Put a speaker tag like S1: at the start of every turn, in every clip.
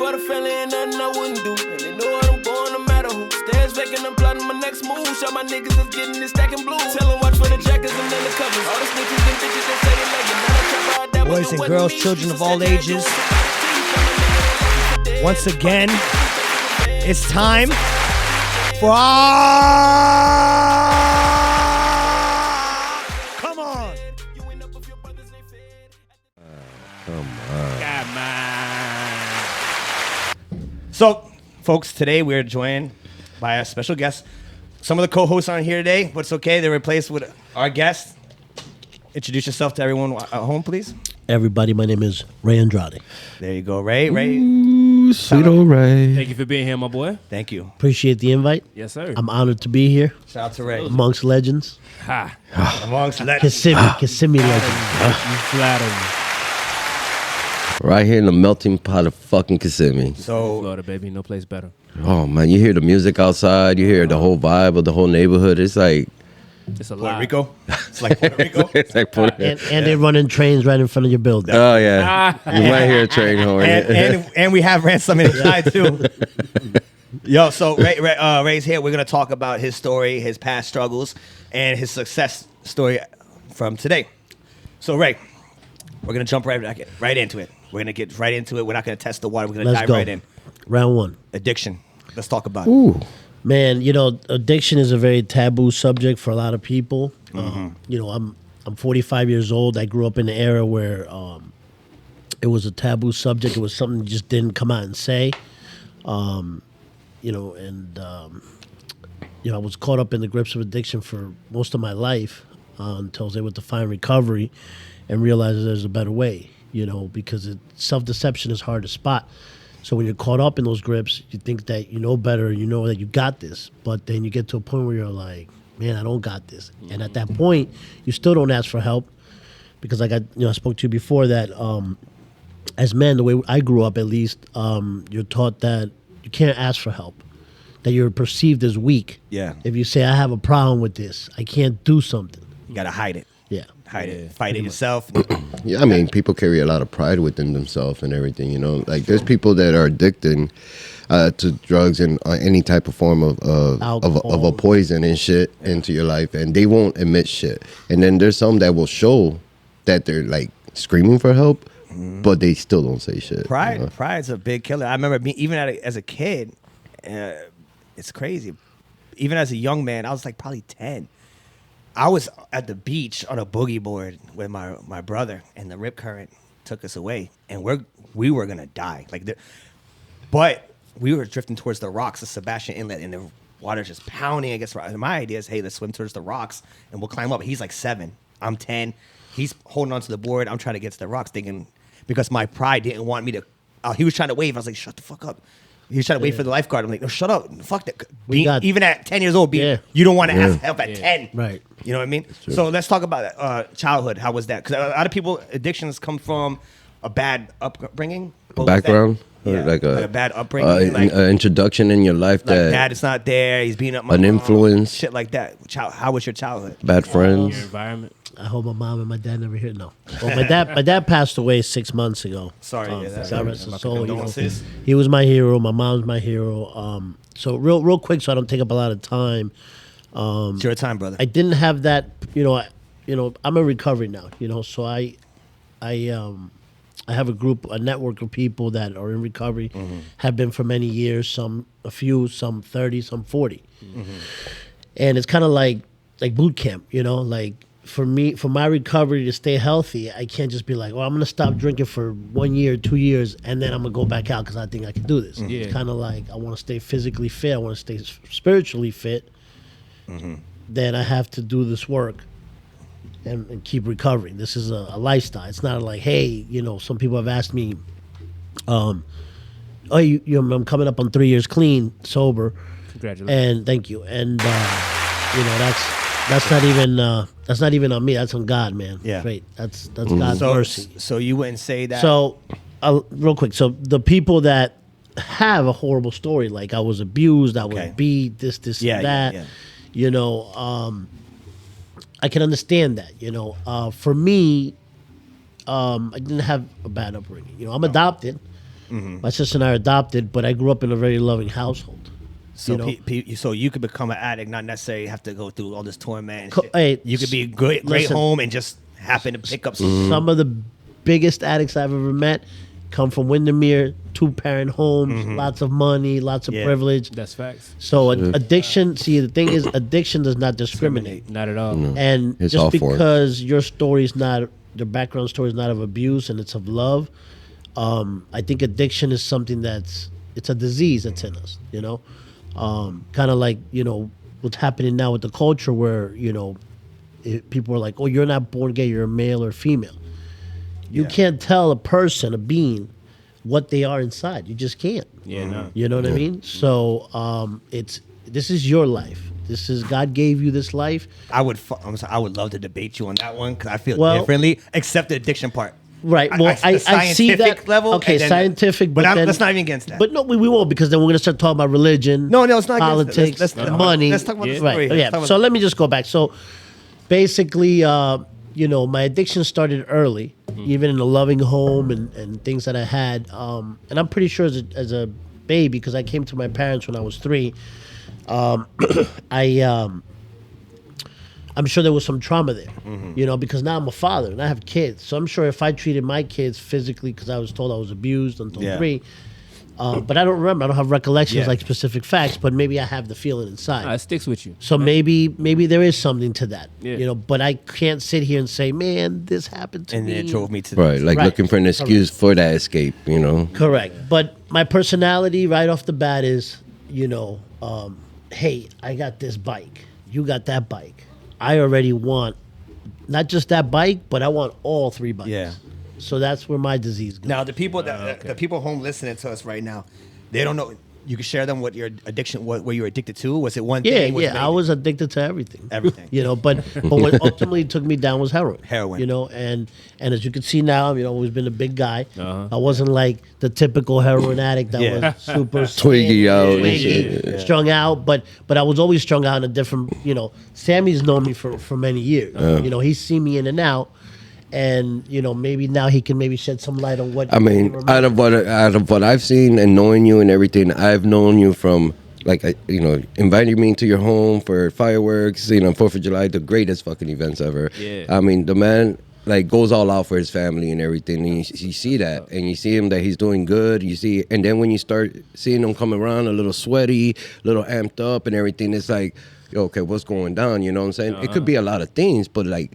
S1: about a family and nothing I wouldn't do. And they know what I'm going no matter who. Stairs vacant, I'm plotting my next move. Show my niggas is getting this stacking blue. Tell them watch for the jackets and then the covers. All the snitches and bitches that say they like it. Now I trap out that
S2: Boys and girls, children of all ages. Once again, it's time for Come on. So, folks, today we're joined by a special guest. Some of the co-hosts aren't here today, but it's okay. They're replaced with our guest. Introduce yourself to everyone at home, please.
S3: Everybody, my name is Rey Andrade.
S2: There you go, Ray.
S4: Ooh, sweet old Ray.
S5: Thank you for being here, my boy.
S2: Thank you.
S3: Appreciate the invite.
S5: Yes, sir.
S3: I'm honored to be here
S2: Shout out to Ray.
S3: amongst legends.
S5: Ha.
S2: Amongst legends.
S3: Kissimmee legends.
S5: You flatter me.
S4: Right here in the melting pot of fucking Kissimmee.
S2: So,
S5: Florida, baby. No place better.
S4: Oh, man, you hear the music outside. You hear the whole vibe of the whole neighborhood. It's like...
S5: It's a
S2: Puerto
S5: lot.
S2: Rico. It's like Puerto Rico.
S4: It's like
S3: And they're running trains right in front of your building.
S4: Oh, yeah. You might hear a train horn.
S2: and we have Ransom inside, too. Yo, so Ray's here. We're going to talk about his story, his past struggles, and his success story from today. So, Ray, we're going to jump right into it. We're going to get right into it. We're not going to test the water. We're going to dive right in.
S3: Round one.
S2: Addiction. Let's talk about it.
S4: Ooh.
S3: Man, you know, addiction is a very taboo subject for a lot of people. You know, I'm 45 years old. I grew up in an era where it was a taboo subject. It was something you just didn't come out and say. You know, and you know, I was caught up in the grips of addiction for most of my life until I was able to find recovery and realize that there's a better way. You know, because self-deception is hard to spot. So when you're caught up in those grips, you think that you know better, you know that you got this. But then you get to a point where you're like, man, I don't got this. And at that point, you still don't ask for help. Because I spoke to you before that as men, the way I grew up at least, you're taught that you can't ask for help. That you're perceived as weak.
S2: Yeah.
S3: If you say, I have a problem with this, I can't do something.
S2: You got to hide it.
S3: Yeah.
S2: Hide it. Fight it yourself.
S4: Yeah, I mean, people carry a lot of pride within themselves and everything, you know. Like, there's people that are addicted to drugs and any type of form of a poison and shit into your life, and they won't admit shit. And then there's some that will show that they're, like, screaming for help, but they still don't say shit.
S2: Pride.
S4: You know?
S2: Pride's a big killer. I remember even as a kid, it's crazy. Even as a young man, I was like probably 10. I was at the beach on a boogie board with my brother, and the rip current took us away, and we were gonna die. But we were drifting towards the rocks, the Sebastian Inlet, and the water just pounding against rocks. And my idea is, hey, let's swim towards the rocks, and we'll climb up. He's like 7, I'm 10. He's holding onto the board. I'm trying to get to the rocks, thinking because my pride didn't want me to. He was trying to wave. I was like, shut the fuck up. He was trying to wait for the lifeguard. I'm like, no, shut up. Fuck that. Even at 10 years old, you don't want to ask help at 10.
S3: Right.
S2: You know what I mean? So let's talk about childhood. How was that? Because a lot of people, addictions come from a bad upbringing.
S4: Background?
S2: Yeah,
S4: like a
S2: bad upbringing.
S4: an introduction in your life that...
S2: dad is not there. He's beating up my
S4: an
S2: mom,
S4: influence.
S2: Shit like that. How was your childhood?
S4: Bad friends.
S5: Your environment.
S3: I hope my mom and my dad never hear. No, well, my dad passed away 6 months ago.
S2: Sorry,
S3: God rest his soul. You know,
S2: condolences.
S3: he was my hero. My mom's my hero. So real quick, so I don't take up a lot of time.
S2: It's your time, brother.
S3: I didn't have that. I'm in recovery now. So I have a network of people that are in recovery, have been for many years. Some a few, some 30, some 40, and it's kind of like boot camp. For me, for my recovery to stay healthy, I can't just be like, I'm going to stop drinking for 1 year, 2 years, and then I'm going to go back out because I think I can do this.
S5: Yeah.
S3: It's kind of like I want to stay physically fit. I want to stay spiritually fit. Then I have to do this work and keep recovering. This is a lifestyle. It's not like, hey, some people have asked me, I'm coming up on 3 years clean, sober.
S5: Congratulations.
S3: And thank you. And, that's not even on me. That's on God, man.
S2: Yeah.
S3: Straight. That's God's mercy.
S2: So you wouldn't say that.
S3: So, real quick. So the people that have a horrible story, like I was abused, I was beat, this, and that. Yeah. I can understand that. For me, I didn't have a bad upbringing. I'm adopted. My sister and I are adopted, but I grew up in a very loving household.
S2: So,
S3: you know?
S2: So you could become an addict, not necessarily have to go through all this torment. And shit.
S3: Hey,
S2: you could be great
S3: listen,
S2: home and just happen to pick up some.
S3: Some of the biggest addicts I've ever met come from Windermere, 2-parent homes, lots of money, lots of privilege.
S5: That's facts.
S3: So addiction, see, the thing is, addiction does not discriminate.
S5: Not at all.
S3: And
S4: It's
S3: just
S4: all for it.
S3: because your story's not, your background story is not of abuse and it's of love, I think addiction is something it's a disease that's in us, you know? Kind of like, you know, what's happening now with the culture where, you know, people are like, oh, you're not born gay, you're a male or female. You can't tell a person, a being, what they are inside. You just can't.
S5: Yeah, no.
S3: You know what I mean? So this is your life. This is God gave you this life.
S2: I would love to debate you on that one because I feel
S3: Well-
S2: differently, except the addiction part.
S3: Right. Well, I
S2: the
S3: see that
S2: scientific level.
S3: Okay,
S2: and then-
S3: scientific, but then,
S2: let's not even against that.
S3: But no, we won't because then we're gonna start talking about religion.
S2: No, it's not against it.
S3: politics, money.
S2: Let's talk about the
S3: Right.
S2: story. Let's
S3: Yeah.
S2: talk about
S3: So
S2: the-
S3: let me just go back. So basically, you know, my addiction started early, even in a loving home and things that I had. And I'm pretty sure as a baby, because I came to my parents when I was 3. I'm sure there was some trauma there, you know, because now I'm a father and I have kids. So I'm sure if I treated my kids physically, because I was told I was abused until 3, but I don't remember. I don't have recollections like specific facts, but maybe I have the feeling inside.
S5: It sticks with you.
S3: So maybe there is something to that,
S5: Yeah.
S3: you know. But I can't sit here and say, man, this happened to
S2: and
S3: me.
S2: then it drove me to
S4: Right, like
S3: Right.
S4: looking for an excuse for that escape, you know.
S3: Correct. But my personality right off the bat is, you know, hey, I got this bike. You got that bike. I already want not just that bike, but I want all 3 bikes.
S2: Yeah.
S3: So that's where my disease goes.
S2: Now the people the people home listening to us right now, they don't know. You can share them what your addiction, what you were addicted to. Was it one
S3: Yeah,
S2: thing? Was it
S3: I was addicted to everything.
S2: Everything.
S3: You know, but what ultimately took me down was heroin.
S2: Heroin.
S3: You know, and as you can see now, you know, I've always been a big guy. I wasn't like the typical heroin addict that
S2: Yeah.
S3: was super
S4: Twiggy out and
S3: twiggy,
S4: shit.
S3: strung out. But I was always strung out in a different, you know, Sammy's known me for many years. You know, he's seen me in and out. And you know, maybe now he can maybe shed some light on what
S4: I mean,
S3: he
S4: out of what I've seen and knowing you and everything, I've known you from like you know, inviting me to your home for fireworks, you know, 4th of July, the greatest fucking events ever.
S5: Yeah.
S4: I mean, the man like goes all out for his family and everything. And you see that, and you see him that he's doing good. You see, and then when you start seeing him come around a little sweaty, a little amped up, and everything, it's like, yo, okay, what's going down? You know what I'm saying? It could be a lot of things, but like.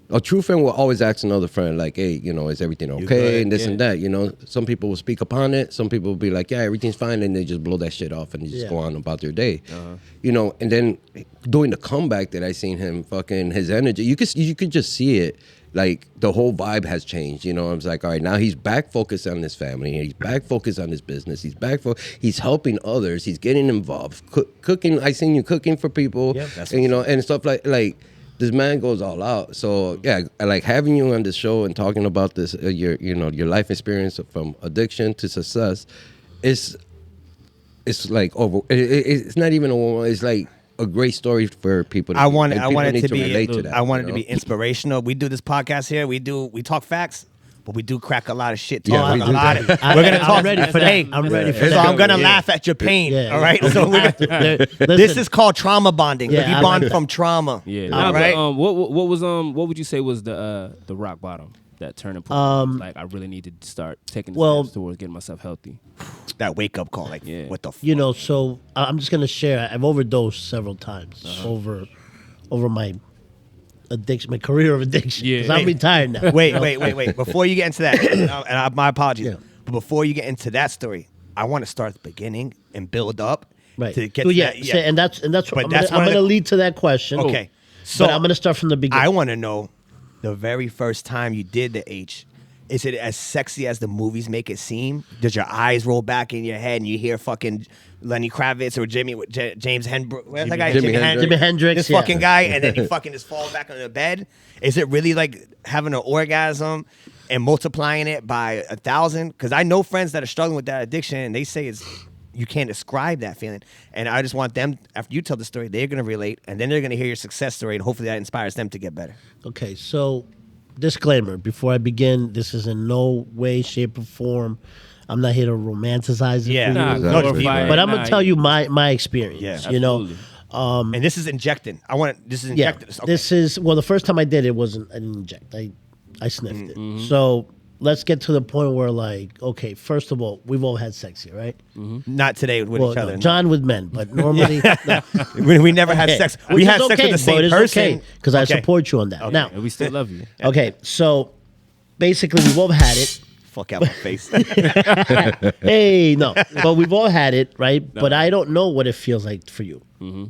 S4: A true friend will always ask another friend, like, hey, you know, is everything okay?
S2: good?
S4: And this and that, you know. Some people will speak upon it. Some people will be like, yeah, everything's fine. And they just blow that shit off and just go on about their day. You know, and then doing the comeback that I seen him, fucking his energy, you could just see it. Like, the whole vibe has changed, you know. I was like, all right, now he's back focused on his family. He's back focused on his business. He's back he's helping others. He's getting involved. Cooking, I seen you cooking for people.
S2: Yep, that's
S4: and, you know, and stuff like this man goes all out. So yeah, I like having you on the show and talking about this, your life experience from addiction to success. It's like it's not even it's like a great story for people.
S2: I want it
S4: need
S2: to be.
S4: relate to that.
S2: I want it
S4: you
S2: to
S4: know?
S2: be inspirational. We do this podcast here. We talk facts, but we do crack a lot of shit.
S4: Yeah,
S2: Talk
S4: we
S2: a
S4: do.
S2: lot of-
S3: I'm
S2: We're gonna talk.
S3: ready for that.
S2: Hey,
S3: I'm ready for
S2: so
S3: that.
S2: I'm gonna laugh at your pain.
S3: Yeah.
S2: All right. So we're gonna,
S3: Listen,
S2: this is called trauma bonding.
S3: Yeah,
S2: We
S3: I
S2: bond
S3: like
S2: from trauma.
S5: Yeah.
S2: All
S5: Nah,
S2: right.
S5: but, what would you say was the rock bottom, that turning point? Like, I really need to start taking the steps towards getting myself healthy.
S2: That wake up call. Like,
S5: Yeah.
S2: what the fuck?
S3: you know, so I'm just gonna share. I've overdosed several times over my addiction, my career of addiction.
S5: Yeah.
S3: 'Cause I'm retired now.
S2: Wait. Before you get into that, my apologies.
S3: Yeah.
S2: But before you get into that story, I want to start at the beginning and build up
S3: Right.
S2: to get
S3: Well,
S2: to
S3: yeah.
S2: that.
S3: So- and that's
S2: But
S3: I'm
S2: that's
S3: gonna,
S2: one of the-
S3: lead to that question.
S2: Okay.
S3: So I'm gonna start from the beginning.
S2: I want to know the very first time you did the H. Is it as sexy as the movies make it seem? Does your eyes roll back in your head and you hear fucking Lenny Kravitz or James Hendricks? Where's that guy?
S4: Jimi Hendrix.
S3: Jimi Hendrix,
S2: This
S3: yeah.
S2: fucking guy, and then he fucking just falls back on the bed. Is it really like having an orgasm and multiplying it by 1,000? Because I know friends that are struggling with that addiction, and they say you can't describe that feeling. And I just want them, after you tell the story, they're gonna relate, and then they're gonna hear your success story, and hopefully that inspires them to get better.
S3: Okay, so disclaimer before I begin: this is in no way, shape, or form I'm not here to romanticize it.
S2: Yeah.
S3: for you.
S5: Nah,
S4: Exactly.
S5: glorify it.
S3: But I'm gonna
S5: Nah,
S3: tell you my experience.
S2: Yeah.
S3: You know.
S5: absolutely.
S2: And this is injecting. This is
S3: Yeah.
S2: injected. Okay.
S3: This is the first time I did it wasn't I didn't inject. I sniffed it. So let's get to the point where like, okay, first of all, we've all had sex here, right?
S2: Not today with
S3: Well,
S2: each other.
S3: no, John with men, but normally
S2: We never had
S3: Okay.
S2: sex.
S3: Which
S2: We
S3: is
S2: had sex
S3: okay,
S2: with the same
S3: but it's
S2: person.
S3: okay because I
S2: Okay.
S3: support you on that. Now,
S5: And we still love you.
S3: okay, so basically we've all had it.
S2: Fuck out my face.
S3: Hey, no, but we've all had it, right? But I don't know what it feels like for you.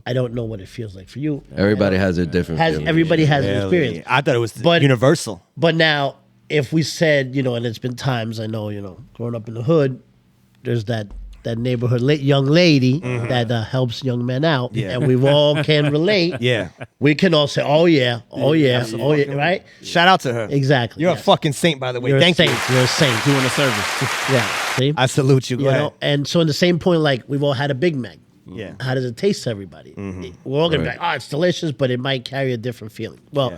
S3: I don't know what it feels like for you.
S4: Everybody has a different. feeling.
S3: Everybody has an
S2: Really?
S3: experience.
S2: I thought it was
S3: But-
S2: universal.
S3: But now, if we said, and it's been times, I know, growing up in the hood, there's that neighborhood young lady that helps young men out,
S2: Yeah.
S3: and we all can relate.
S2: Yeah.
S3: We can all say, oh yeah, right?
S2: Shout out to her.
S3: Exactly.
S2: You're
S3: yes.
S2: a fucking saint, by the way.
S3: You're
S2: Thank
S3: a
S2: you.
S3: saint. You're a saint.
S5: Doing a service.
S3: Yeah. See?
S2: I salute you. Go
S3: You
S2: ahead.
S3: know, and so in the same point, like we've all had a Big Mac.
S2: Yeah.
S3: How does it taste to everybody? We're all gonna be
S4: Right.
S3: like, oh, it's delicious, but it might carry a different feeling. Well,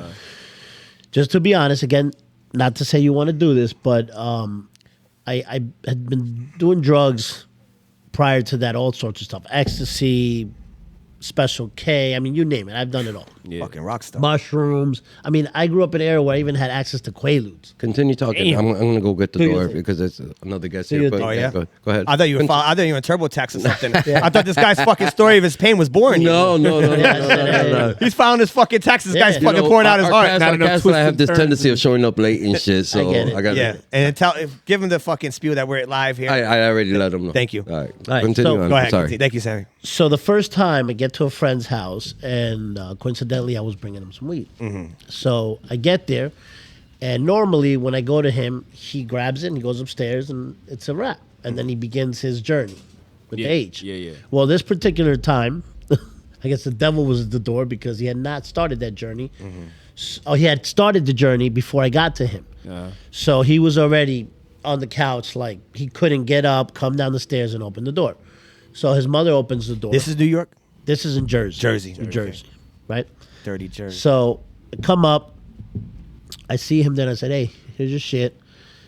S3: just to be honest, again, not to say you want to do this, but I had been doing drugs prior to that, all sorts of stuff, ecstasy, Special K. I mean, you name it. I've done it all.
S5: Yeah.
S2: Fucking rock star.
S3: Mushrooms. I mean, I grew up in an area where I even had access to Quaaludes.
S4: Continue talking.
S3: Damn.
S4: I'm gonna go get the
S3: Do your
S4: door
S3: thing.
S4: because there's another guest
S3: Do
S4: here.
S3: your
S4: But
S3: thing.
S2: Oh, yeah?
S4: go ahead.
S2: I thought you were in TurboTax or something. I thought this guy's fucking story of his pain was boring. you.
S3: Yeah.
S2: He's filing his fucking taxes. This
S3: Yeah.
S2: guy's
S3: You
S2: fucking pouring out his heart.
S5: Not enough
S4: I have
S5: twists
S4: this
S5: and
S4: tendency of
S5: turns.
S4: showing up late and shit. So
S3: get it.
S4: I got
S2: Yeah. And give him the fucking spiel that we're live here.
S4: I already let him know.
S2: Thank you.
S4: All right.
S3: right,
S4: Continue
S3: so-
S4: on.
S2: Go ahead.
S4: Sorry.
S2: Continue. Thank you, Sammy.
S3: So the first time I get to a friend's house, and coincidentally, I was bringing him some weed. So I get there, and normally when I go to him, he grabs it and he goes upstairs, and it's a wrap. And then he begins his journey with
S5: Yeah,
S3: age.
S5: yeah.
S3: Well, this particular time, I guess the devil was at the door because he had not started that journey. He had started the journey before I got to him. So he was already on the couch, like he couldn't get up, come down the stairs, and open the door. So his mother opens the door.
S2: This is New York?
S3: This is in Jersey.
S2: Jersey.
S3: New Jersey, right?
S2: Dirty Jersey.
S3: So I come up, I see him, then I said, hey, here's your shit.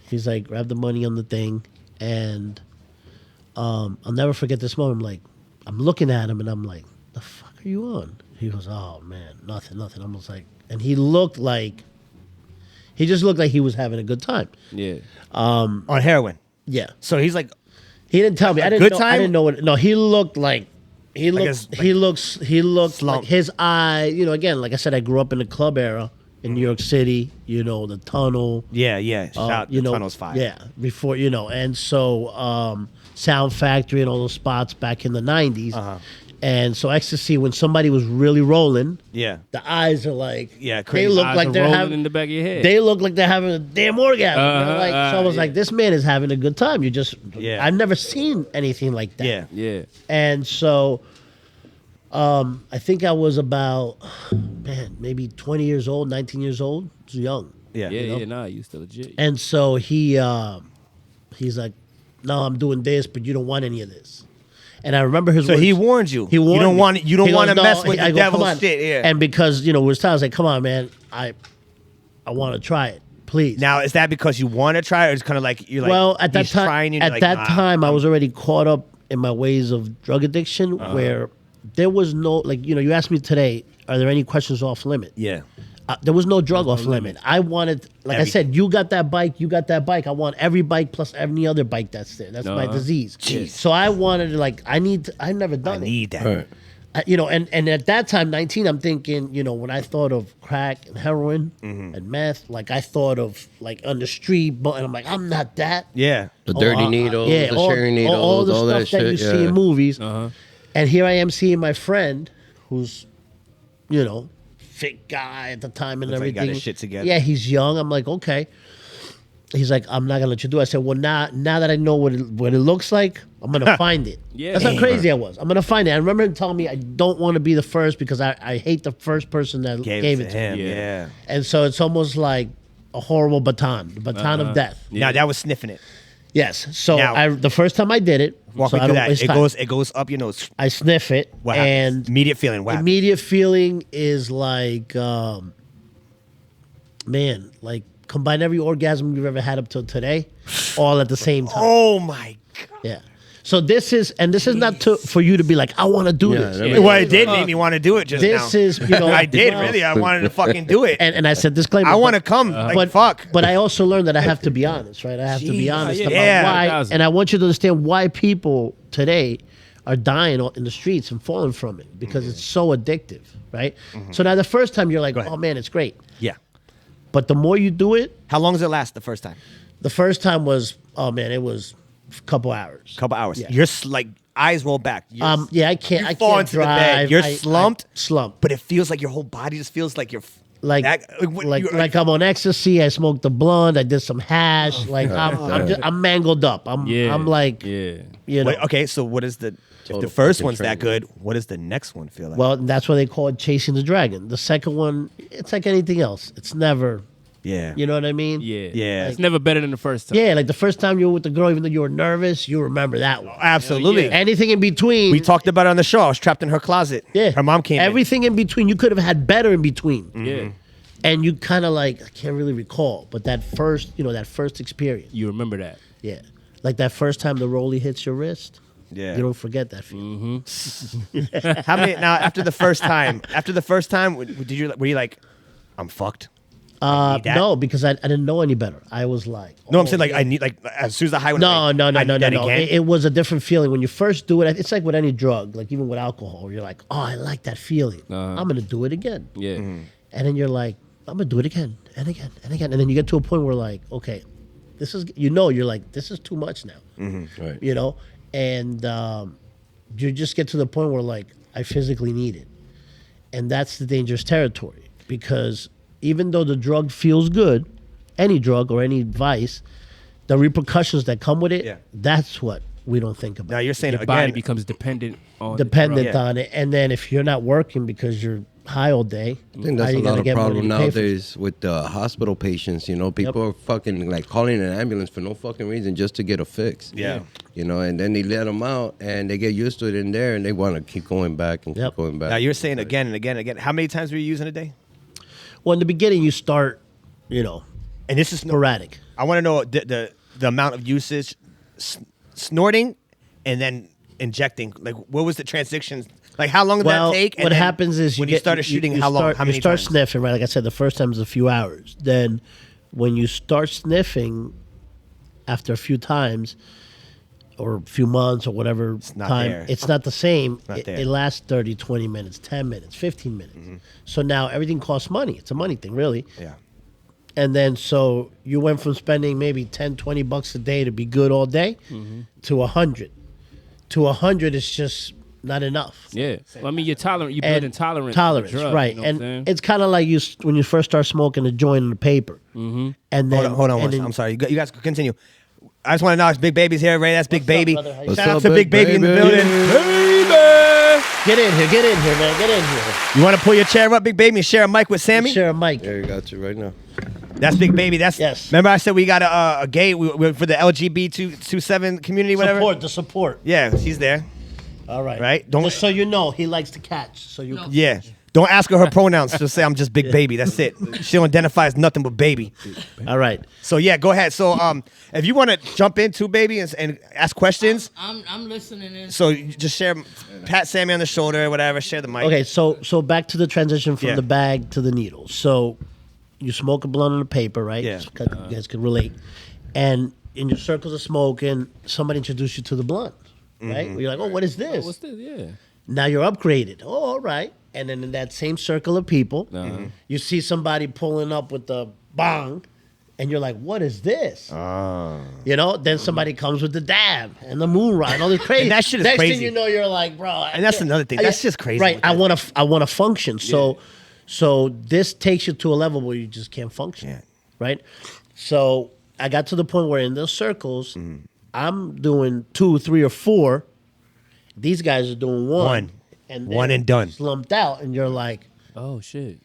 S3: He's like, grab the money on the thing. And I'll never forget this moment. I'm looking at him and I'm like, the fuck are you on? He goes, oh man, nothing. I'm just like, and he just looked like he was having a good time.
S5: Yeah.
S2: On heroin.
S3: Yeah.
S2: So he's like,
S3: He didn't tell me. I didn't
S2: good
S3: know.
S2: time?
S3: I didn't know what. No, he looked like he looked.
S2: like
S3: he looked like
S2: slump.
S3: his eye. Again, like I said, I grew up in the club era in New York City. The Tunnel.
S2: yeah. Shout, the tunnel's fire.
S3: Yeah, before and so Sound Factory and all those spots back in the '90s. And so ecstasy, when somebody was really rolling,
S2: Yeah.
S3: the eyes are like,
S2: Yeah,
S3: they
S2: crazy.
S3: look
S5: Eyes
S3: like
S5: are
S3: they're
S5: rolling
S3: having
S5: in the back of your head.
S3: They look like they're having a damn orgasm. So I was
S5: yeah.
S3: like, this man is having a good time.
S2: Yeah.
S3: I've never seen anything like that.
S2: Yeah.
S5: Yeah.
S3: And so I think I was about, maybe 20 years old, 19 years old. I was young.
S2: Yeah.
S5: Yeah, nah, you still legit.
S3: And so he's like, no, I'm doing this, but you don't want any of this. And I remember his
S2: So
S3: words.
S2: he warned you.
S3: He warned
S2: you don't
S3: me.
S2: want you don't
S3: He
S2: want to
S3: goes,
S2: mess
S3: "No,"
S2: with
S3: I
S2: the
S3: go, "Come
S2: devil's
S3: on."
S2: shit. Yeah.
S3: And because, we're times like, come on, man, I want to try it. Please.
S2: Now, is that because you want to try, or it's kind of like you're like,
S3: Well, at that
S2: he's
S3: time,
S2: trying and you're
S3: at
S2: like,
S3: that
S2: nah.
S3: time, I was already caught up in my ways of drug addiction, where there was no you asked me today, are there any questions off limit?
S2: Yeah.
S3: There was no drug off limit. I wanted, like I said, you got that bike. I want every bike plus any other bike that's there. That's my disease.
S2: Jeez.
S3: So I wanted to, I've never done
S2: I
S3: it.
S2: need that.
S4: All right.
S3: And at that time, 19, I'm thinking, when I thought of crack and heroin and meth, I thought of on the street, and I'm like, I'm not that.
S2: Yeah.
S4: The dirty needles, the sharing needles,
S3: all the stuff
S4: that shit.
S3: you see in movies.
S5: Uh-huh.
S3: And here I am seeing my friend, who's, fit guy at the time and
S2: Looks like he
S3: everything.
S2: got his shit together.
S3: Yeah, he's young. I'm like, okay. He's like, I'm not gonna let you do it. I said, well, now that I know what it looks like, I'm gonna find it.
S5: Yeah.
S3: That's how crazy I was. I'm gonna find it. I remember him telling me I don't want to be the first because I hate the first person that gave it to
S2: him.
S3: me.
S2: Yeah.
S3: And so it's almost like a horrible baton, the baton of death.
S2: Now that was sniffing it.
S3: Yes. So
S2: Now-
S3: the first time I did it,
S2: Walk
S3: so
S2: me
S3: I
S2: through
S3: don't
S2: that.
S3: waste
S2: It
S3: time.
S2: goes up your nose.
S3: I sniff it,
S2: What happens?
S3: and
S2: Immediate feeling. What happens?
S3: immediate feeling is like, man, like combine every orgasm you've ever had up till today. all at the same time.
S2: Oh my god.
S3: Yeah. So this is not for you to be like, I want to do this.
S4: Yeah.
S2: Well, it did make me want to do it just now.
S3: This is, you know,
S2: I did really. I wanted to fucking do it.
S3: and I said disclaimer.
S2: I want to come. Like, fuck.
S3: But I also learned that I have to be honest, right? I have to be honest about why.
S5: 1,000.
S3: And I want you to understand why people today are dying in the streets and falling from it because it's so addictive, right? So now the first time you're like, oh man, it's great.
S2: Yeah.
S3: But the more you do it,
S2: How long does it last the first time?
S3: the first time was, oh man, it was a couple hours.
S2: Couple hours.
S3: Yeah.
S2: You're like eyes roll back.
S3: Yeah, I can't.
S2: You
S3: I
S2: fall
S3: can't
S2: into the
S3: drive.
S2: bed. You're
S3: I
S2: slumped, but it feels like your whole body just feels like you're
S3: like I'm on ecstasy. I smoked the blunt. I did some hash. I'm mangled up. I'm like, you know.
S2: Wait, okay, so what is the? If the first one's that good, what does the next one feel like?
S3: Well, that's why they call it chasing the dragon. The second one, it's like anything else. It's never.
S2: Yeah.
S3: You know what I mean?
S5: Yeah.
S2: Yeah.
S5: It's never better than the first time.
S3: Yeah, like the first time you were with the girl, even though you were nervous, you remember that one.
S2: Absolutely.
S5: Yeah.
S3: Anything in between.
S2: We talked about it on the show. I was trapped in her closet.
S3: Yeah.
S2: Her mom came
S3: Everything in between, you could have had better in between.
S5: Yeah.
S3: And you kind of like, I can't really recall, but that first experience.
S5: You remember that.
S3: Yeah. Like that first time the rollie hits your wrist.
S2: Yeah.
S3: You don't forget that feeling.
S2: How many now after the first time? Were you like, I'm fucked? I need that?
S3: No, because I didn't know any better. I was like,
S2: No, I'm saying like I need like as soon as the high went
S3: No.
S2: I need that again.
S3: It was a different feeling when you first do it. It's like with any drug, like even with alcohol. You're like, oh, I like that feeling. I'm gonna do it again.
S5: Yeah.
S2: Mm-hmm.
S3: And then you're like, I'm gonna do it again and again and again. And then you get to a point where like, okay, this is you're like, this is too much now.
S4: Right.
S3: You know, and you just get to the point where like I physically need it, and that's the dangerous territory because even though the drug feels good, any drug or any vice, the repercussions that come with it, that's what we don't think about.
S2: Now you're saying
S5: Your body
S2: again,
S5: becomes dependent on the drug.
S3: on it, and then if you're not working because you're high all day,
S4: I think that's a lot of problem nowadays with hospital patients. You know, people are fucking like calling an ambulance for no fucking reason just to get a fix.
S2: Yeah.
S4: You know, and then they let them out and they get used to it in there and they want to keep going back and keep going back.
S2: now you're saying again and again and again. How many times were you using a day?
S3: Well, in the beginning, you start, you know,
S2: And this is
S3: sporadic.
S2: I want to know the amount of usage, snorting, and then injecting. Like, what was the transition? Like, how long did that take? And
S3: what
S2: then
S3: happens is
S2: when you started shooting, how long? How many
S3: you start
S2: times?
S3: sniffing, right? Like I said, the first time is a few hours. Then, when you start sniffing, after a few times, or a few months or whatever
S2: not
S3: time,
S2: there.
S3: it's not the same.
S2: Not there.
S3: It lasts 30, 20 minutes, 10 minutes, 15 minutes. So now everything costs money. It's a money thing, really.
S2: Yeah.
S3: And then so you went from spending maybe 10, 20 bucks a day to be good all day to 100. To 100 is just not enough.
S5: Yeah. Well, I mean, you're tolerant. You build intolerance.
S3: Tolerance,
S5: to the drug,
S3: right.
S5: You know what I'm saying?
S3: And it's kind of like when you first start smoking a joint in the paper. And then
S2: Hold on.
S3: and then-
S2: I'm sorry. You guys continue. I just want to know, it's Big Baby's here, Ray. That's Big Baby.
S3: brother? How you
S2: Shout
S4: doing?
S2: out
S4: What's
S2: to
S4: up,
S2: Big
S4: Big
S2: Baby in the
S4: Baby?
S2: building. Baby!
S3: Get in here, man. Get in here.
S2: You want to pull your chair up, Big Baby, and share a mic with Sammy?
S3: Share a mic.
S4: There, you got you right now.
S2: That's Big Baby. That's
S3: Yes.
S2: Remember I said we got a gay for the LGBT27 community, whatever.
S3: The support.
S2: Yeah, she's there.
S3: All right.
S2: Right? Don't-
S3: Just so you know, he likes to catch. So you can
S2: Yeah. Don't ask her pronouns. Just say I'm just Big Baby. That's it. She don't identify as nothing but baby.
S3: All right.
S2: So yeah, go ahead. So if you want to jump in too, baby, and ask questions,
S6: I'm listening in.
S2: so you just share, pat Sammy on the shoulder or whatever. Share the mic.
S3: Okay, so back to the transition from
S2: Yeah.
S3: the bag to the needle. So you smoke a blunt on the paper, right?
S2: Yeah.
S3: So you guys can relate. And in your circles of smoking, somebody introduced you to the blunt, right? Where you're like, oh, what is this?
S5: What's this? Yeah.
S3: Now you're upgraded. Oh, all right. And then in that same circle of people, you see somebody pulling up with the bong, and you're like, what is this? You know, then somebody comes with the dab and the moon ride, all this crazy.
S2: And that shit is
S3: Next
S2: crazy.
S3: thing you know, you're like, bro.
S2: And that's another thing. That's just crazy
S3: Right.
S2: with
S3: I
S2: that.
S3: want to function. So this takes you to a level where you just can't function.
S2: Yeah.
S3: Right. So I got to the point where in those circles, I'm doing 2, 3, or 4. These guys are doing one. And
S2: One
S3: they're
S2: and done.
S3: Slumped out, and you're like,
S5: Oh shit.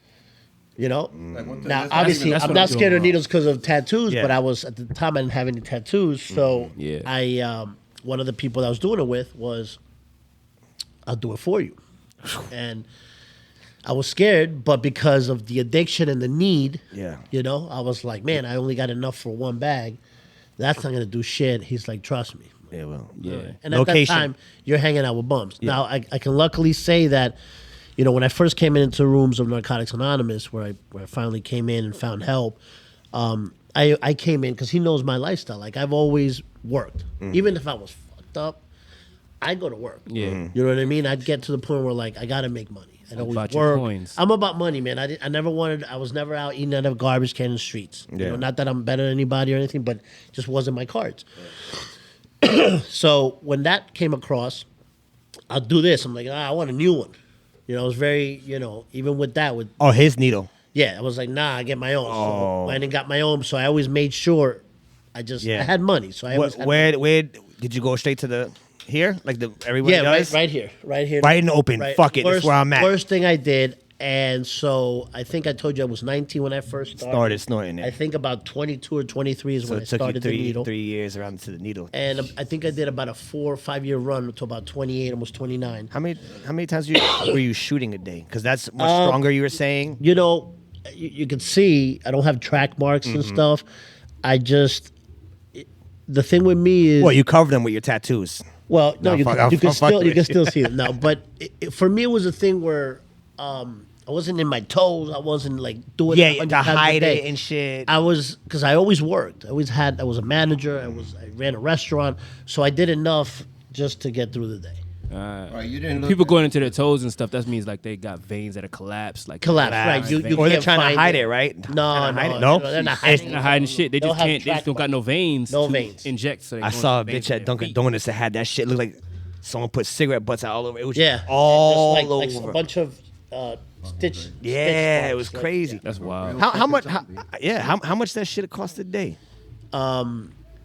S3: you know.
S4: Mm.
S3: Now, obviously,
S5: that's
S3: I'm
S5: what
S3: not
S5: I'm
S3: scared
S5: doing
S3: of
S5: wrong.
S3: needles because of tattoos,
S2: Yeah.
S3: but I was at the time I didn't have any tattoos, so
S5: Yeah.
S3: I one of the people I was doing it with was, I'll do it for you, and I was scared, but because of the addiction and the need,
S2: Yeah.
S3: you know, I was like, man, I only got enough for one bag. That's not gonna do shit. He's like, trust me.
S2: Yeah, well,
S5: Yeah.
S3: And at
S2: Location.
S3: that time, you're hanging out with bums. Now, I can luckily say that, you know, when I first came into rooms of Narcotics Anonymous, where I finally came in and found help, I came in because he knows my lifestyle. Like, I've always worked. Even if I was fucked up, I'd go to work.
S5: Yeah.
S3: You know what I mean? I'd get to the point where, like, I got to make money. I'd always
S5: About your
S3: work.
S5: coins.
S3: I'm about money, man. I was never out eating out of garbage can in the streets. You know, not that I'm better than anybody or anything, but it just wasn't my cards. So when that came across, I'll do this. I'm like, I want a new one. You know, it was very, you know, even with that,
S2: his needle.
S3: yeah, I was like, nah, I get my own. So I didn't got my own, so I always made sure I had money. So I always had
S2: Where did you go straight to the here? Like everybody does?
S3: right here. Right in the
S2: open. Fuck it, that's where I'm at.
S3: First thing I did, and so I think I told you I was 19 when I first started
S2: Snorting it.
S3: I think about 22 or 23 is
S2: So
S3: when I
S2: it took
S3: started
S2: you
S3: the needle.
S2: 3 years around to the needle.
S3: And I think I did about a 4 or 5 year run to about 28, almost 29.
S2: How many times were you shooting a day? Because that's much stronger. You were saying.
S3: You know, you can see I don't have track marks and stuff. I just the thing with me is
S2: Well, you covered them with your tattoos.
S3: well, no,
S2: No,
S3: you,
S2: fuck,
S3: can, you can
S2: fuck
S3: still
S2: with
S3: you can
S2: it.
S3: still see them now. But for me, it was a thing where I wasn't in my toes. I wasn't like doing it 100
S2: to
S3: times a
S2: hide
S3: day.
S2: it and shit.
S3: I was because I always worked. I was a manager. I ran a restaurant, so I did enough just to get through the day.
S4: Right, you didn't look
S5: People going into their toes and stuff. That means like they got veins that are collapsed. Like
S3: Collapse, right? You
S2: or they're
S3: can't
S2: trying to
S3: find
S2: hide it, right?
S3: No,
S2: Trying to hide it.
S3: no,
S2: No?
S3: they're not
S2: It's-
S3: hiding.
S5: They're not hiding shit. They
S3: They'll
S5: just
S3: have
S5: can't. They just don't got no veins.
S3: No
S5: to
S3: veins.
S5: Inject. So they
S2: I
S5: go
S2: saw a
S5: into veins
S2: bitch at
S5: in their
S2: Dunkin'
S5: feet.
S2: Donuts that had that shit look like someone put cigarette butts all over. It was
S3: Yeah,
S2: all
S3: just like
S2: over.
S3: a bunch of stitch.
S2: Yeah,
S3: stitch
S2: it was
S3: marks, like,
S2: crazy.
S5: That's wild.
S2: How much? How much that shit cost a day?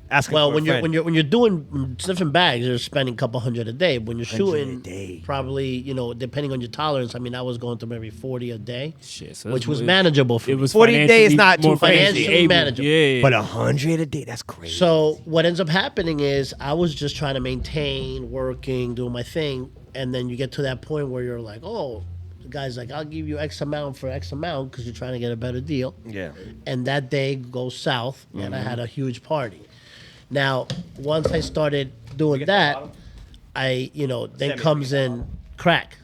S2: Asking
S3: Well,
S2: for a
S3: when
S2: friend.
S3: you're doing sniffing bags, you're spending a couple $100 a day. When you're
S2: 100 a
S3: shooting,
S2: day.
S3: probably depending on your tolerance. I mean, I was going through maybe 40 a day,
S5: Shit, so
S3: which
S5: that's-
S3: was manageable for
S5: It
S3: me.
S5: was
S2: 40 a day is
S5: financially
S2: not too
S5: more
S2: crazy.
S5: financially able.
S3: Manageable.
S5: Yeah,
S2: But 100 a day, that's crazy.
S3: So what ends up happening is I was just trying to maintain, working, doing my thing, and then you get to that point where you're like, oh, the guy's like, I'll give you X amount for X amount because you're trying to get a better deal.
S2: yeah.
S3: And that day goes south, and I had a huge party. Now, once I started doing that, then comes in crack.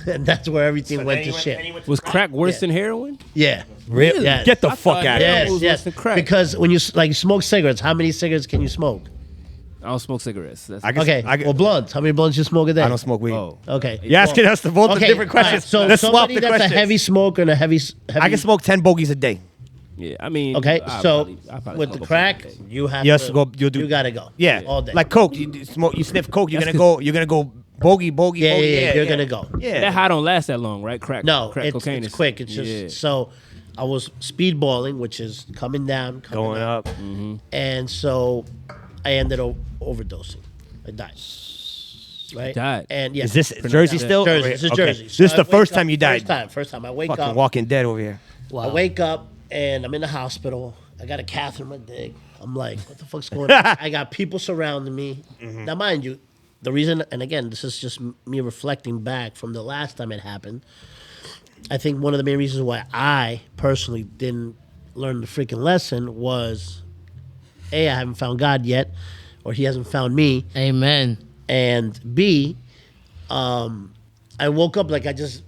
S3: And that's where everything went to shit.
S5: was crack worse than heroin?
S3: Yeah.
S2: Really?
S3: Yeah.
S2: Get the
S5: I
S2: fuck
S5: thought
S2: out of
S5: that
S2: here.
S5: was worse than crack.
S3: Because when you smoke cigarettes, how many cigarettes can you smoke?
S5: I don't smoke cigarettes. That's
S3: Okay. Well, blunts. How many blunts you smoke a day?
S2: I don't smoke weed.
S5: oh.
S3: Okay.
S2: You're asking us both the different
S3: all right,
S2: questions.
S3: So
S2: Let's swap
S3: somebody
S2: the
S3: that's
S2: questions.
S3: a heavy smoker and a heavy.
S2: I can smoke 10 bogeys a day.
S5: Yeah, I mean.
S3: Okay,
S5: I
S3: so
S5: probably
S3: with
S5: smoke
S3: the
S5: a
S3: crack,
S5: blunt a day.
S3: you have
S2: Yes,
S3: to
S2: go. You do.
S3: You gotta go.
S2: Yeah,
S3: all day.
S2: Like coke. You smoke. You sniff coke. You're
S5: That's
S2: gonna go. You're gonna go bogey.
S3: yeah, you're gonna go.
S2: Yeah.
S5: That high don't last that long, right? Crack.
S3: No,
S5: crack cocaine
S3: it's
S5: is
S3: quick. It's just
S5: yeah.
S3: so. I was speedballing, which is coming down, coming
S2: Going up.
S3: and so I ended up overdosing. I died. Right.
S5: died?
S3: And yeah,
S2: Is this Jersey still?
S3: Jersey. This is
S2: Okay.
S3: Jersey.
S2: This is
S3: I
S2: the
S3: wake
S2: first
S3: up-
S2: time you died.
S3: First time. I wake
S2: Fucking
S3: up.
S2: Walking Dead over here.
S3: I wake up and I'm in the hospital. I got a catheter in my dick. I'm like, what the fuck's going on? I got people surrounding me. Now, mind you, the reason, and again, this is just me reflecting back from the last time it happened. I think one of the main reasons why I personally didn't learn the freaking lesson was A, I haven't found God yet, or he hasn't found me.
S6: Amen.
S3: And B, I woke up like I just,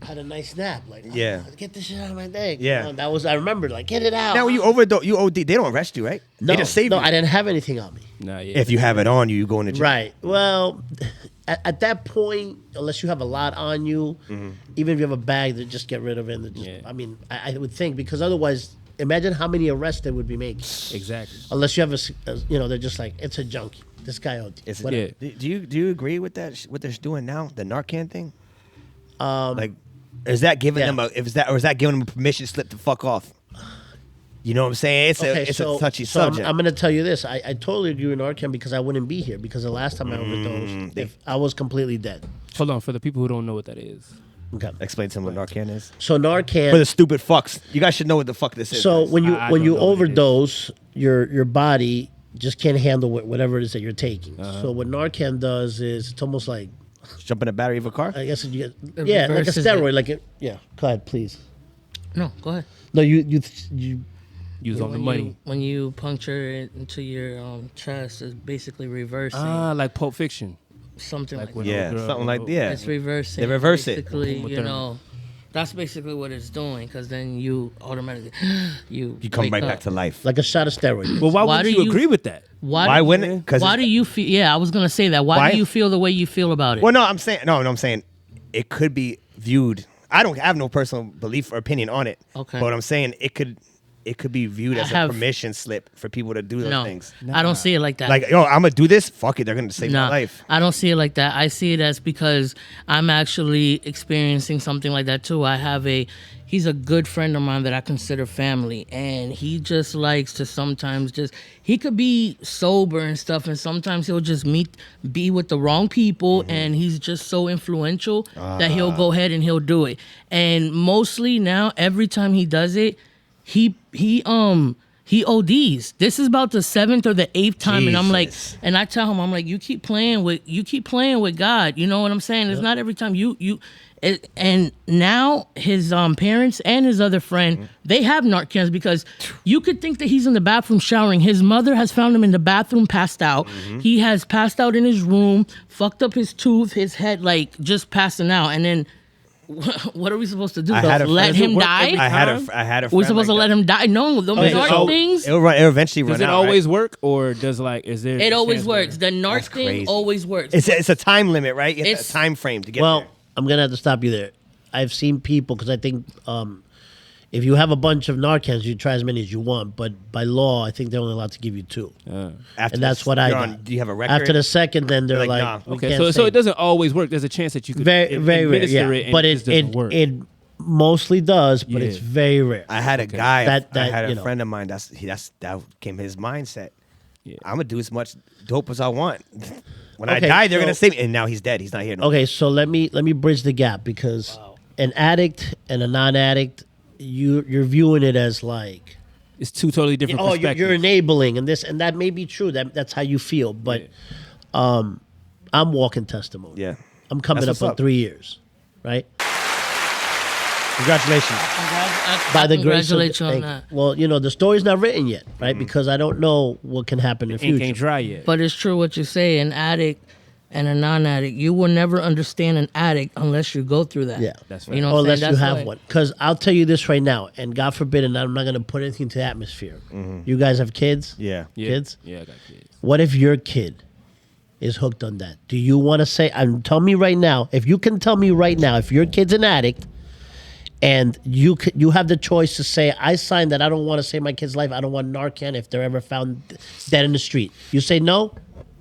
S3: had a nice nap. Like,
S2: Yeah.
S3: get this shit out of my dick.
S2: Yeah.
S3: That was, I remember, like, get it out.
S2: Now, when you overdose, you OD. They don't arrest you, right?
S3: no,
S2: They just save
S3: no,
S2: you.
S3: I didn't have anything on me.
S5: Nah, yeah.
S2: If you have it on you, you go into jail.
S3: Right. Well, at that point, unless you have a lot on you, even if you have a bag, they just get rid of it. And just,
S5: Yeah.
S3: I mean, I would think, because otherwise, imagine how many arrests they would be making.
S5: exactly.
S3: Unless you have they're just like, it's a junkie. This guy OD.
S2: Is it-
S3: Whatever.
S5: Yeah.
S2: Do you agree with that? What they're doing now, the Narcan thing? Is that giving
S3: yeah.
S2: them is that giving them a permission slip to fuck off? You know what I'm saying? It's a touchy subject.
S3: I'm going to tell you this. I totally agree with Narcan because I wouldn't be here, because the last time I overdosed, if I was completely dead.
S5: Hold on, for the people who don't know what that is.
S3: Okay.
S2: Explain to them what Narcan is.
S3: So Narcan.
S2: For the stupid fucks, you guys should know what the fuck this is.
S3: So
S2: guys.
S3: when you
S5: I
S3: when
S5: don't
S3: you
S5: know what it is.
S3: overdose, your body just can't handle whatever it is that you're taking. So what Narcan does is it's almost like,
S2: jump in the battery of a car.
S3: I guess you
S6: It
S3: get like a
S6: reverses
S3: steroid,
S6: it.
S3: like it. Yeah, go ahead, please.
S6: No, go ahead.
S3: No, you
S5: Use all the money.
S6: When you puncture it into your chest, it's basically reversing.
S5: Like Pulp Fiction.
S6: Something like
S5: when
S6: that.
S2: Yeah, something like that.
S6: It's reversing.
S2: They reverse it.
S6: Basically, you know, that's basically what it's doing. Because then you automatically you
S2: come right
S6: up.
S2: back to life.
S3: Like a shot of steroids.
S5: Well, why wouldn't you agree with that?
S2: Why wouldn't?
S6: Why do you feel? Yeah, I was gonna say that. Why do you feel the way you feel about it?
S2: Well, no, I'm saying it could be viewed. I have no personal belief or opinion on it.
S6: Okay.
S2: But I'm saying it could be viewed as a permission slip for people to do those things.
S6: I don't see it like that.
S2: Like, yo, I'm gonna do this. Fuck it, they're gonna save my life.
S6: I don't see it like that. I see it as because I'm actually experiencing something like that too. He's a good friend of mine that I consider family, and he just likes to sometimes he could be sober and stuff, and sometimes he'll just be with the wrong people, and he's just so influential that he'll go ahead and he'll do it. And mostly now, every time he does it, he ODs. This is about the 7th or the 8th time, and I'm like, and I tell him, I'm like, you keep playing with God. You know what I'm saying? It's not every time and now his parents and his other friend, they have Narcans because you could think that he's in the bathroom showering. His mother has found him in the bathroom passed out. He has passed out in his room, fucked up his tooth, his head, like just passing out. And then what are we supposed to do? Let him die?
S2: I had a friend.
S6: We're supposed to let him die? No, the Narc things.
S2: It'll eventually run out.
S5: Does it always work, or is there?
S6: It always works. The Narc thing always works.
S2: It's a time limit, right? It's a time frame to get there.
S3: I'm going to have to stop you there. I've seen people, because I think if you have a bunch of Narcans, you try as many as you want. But by law, I think they're only allowed to give you 2. And that's what I got.
S2: Do you have a record?
S3: After the second, then they're like,
S2: nah.
S5: Okay, so it doesn't always work. There's a chance that you could
S3: very rare, yeah.
S5: it and
S3: but
S5: it doesn't work.
S3: It mostly does, but it's very rare.
S2: I had a guy. I had a
S3: know.
S2: friend of mine. That became his mindset. Yeah. I'm gonna do as much dope as I want. When I die, they're gonna save me. And now he's dead. He's not here.
S3: Okay, so let me bridge the gap, because an addict and a non-addict, you're viewing it as like
S5: it's two totally different perspectives.
S3: You're enabling, and this and that may be true. That's how you feel, but I'm walking testimony.
S2: Yeah,
S3: I'm coming up on 3 years, right?
S2: Congratulations.
S3: By the grace of
S6: congratulate you on that.
S3: Well, the story's not written yet, right? Because I don't know what can happen in the future.
S5: Ink ain't dry yet.
S6: But it's true what you say. An addict and a non-addict, you will never understand an addict unless you go through that.
S3: Yeah,
S5: that's right.
S6: You know,
S3: or unless you have one. Because I'll tell you this right now, and God forbid, and I'm not going to put anything to the atmosphere. You guys have kids?
S2: Yeah.
S3: Kids?
S5: Yeah, I got kids.
S3: What if your kid is hooked on that? Do you want to say, and tell me right now, if you can tell me right now, if your kid's an addict, and you have the choice to say, I signed that I don't want to save my kid's life. I don't want Narcan if they're ever found dead in the street. You say no?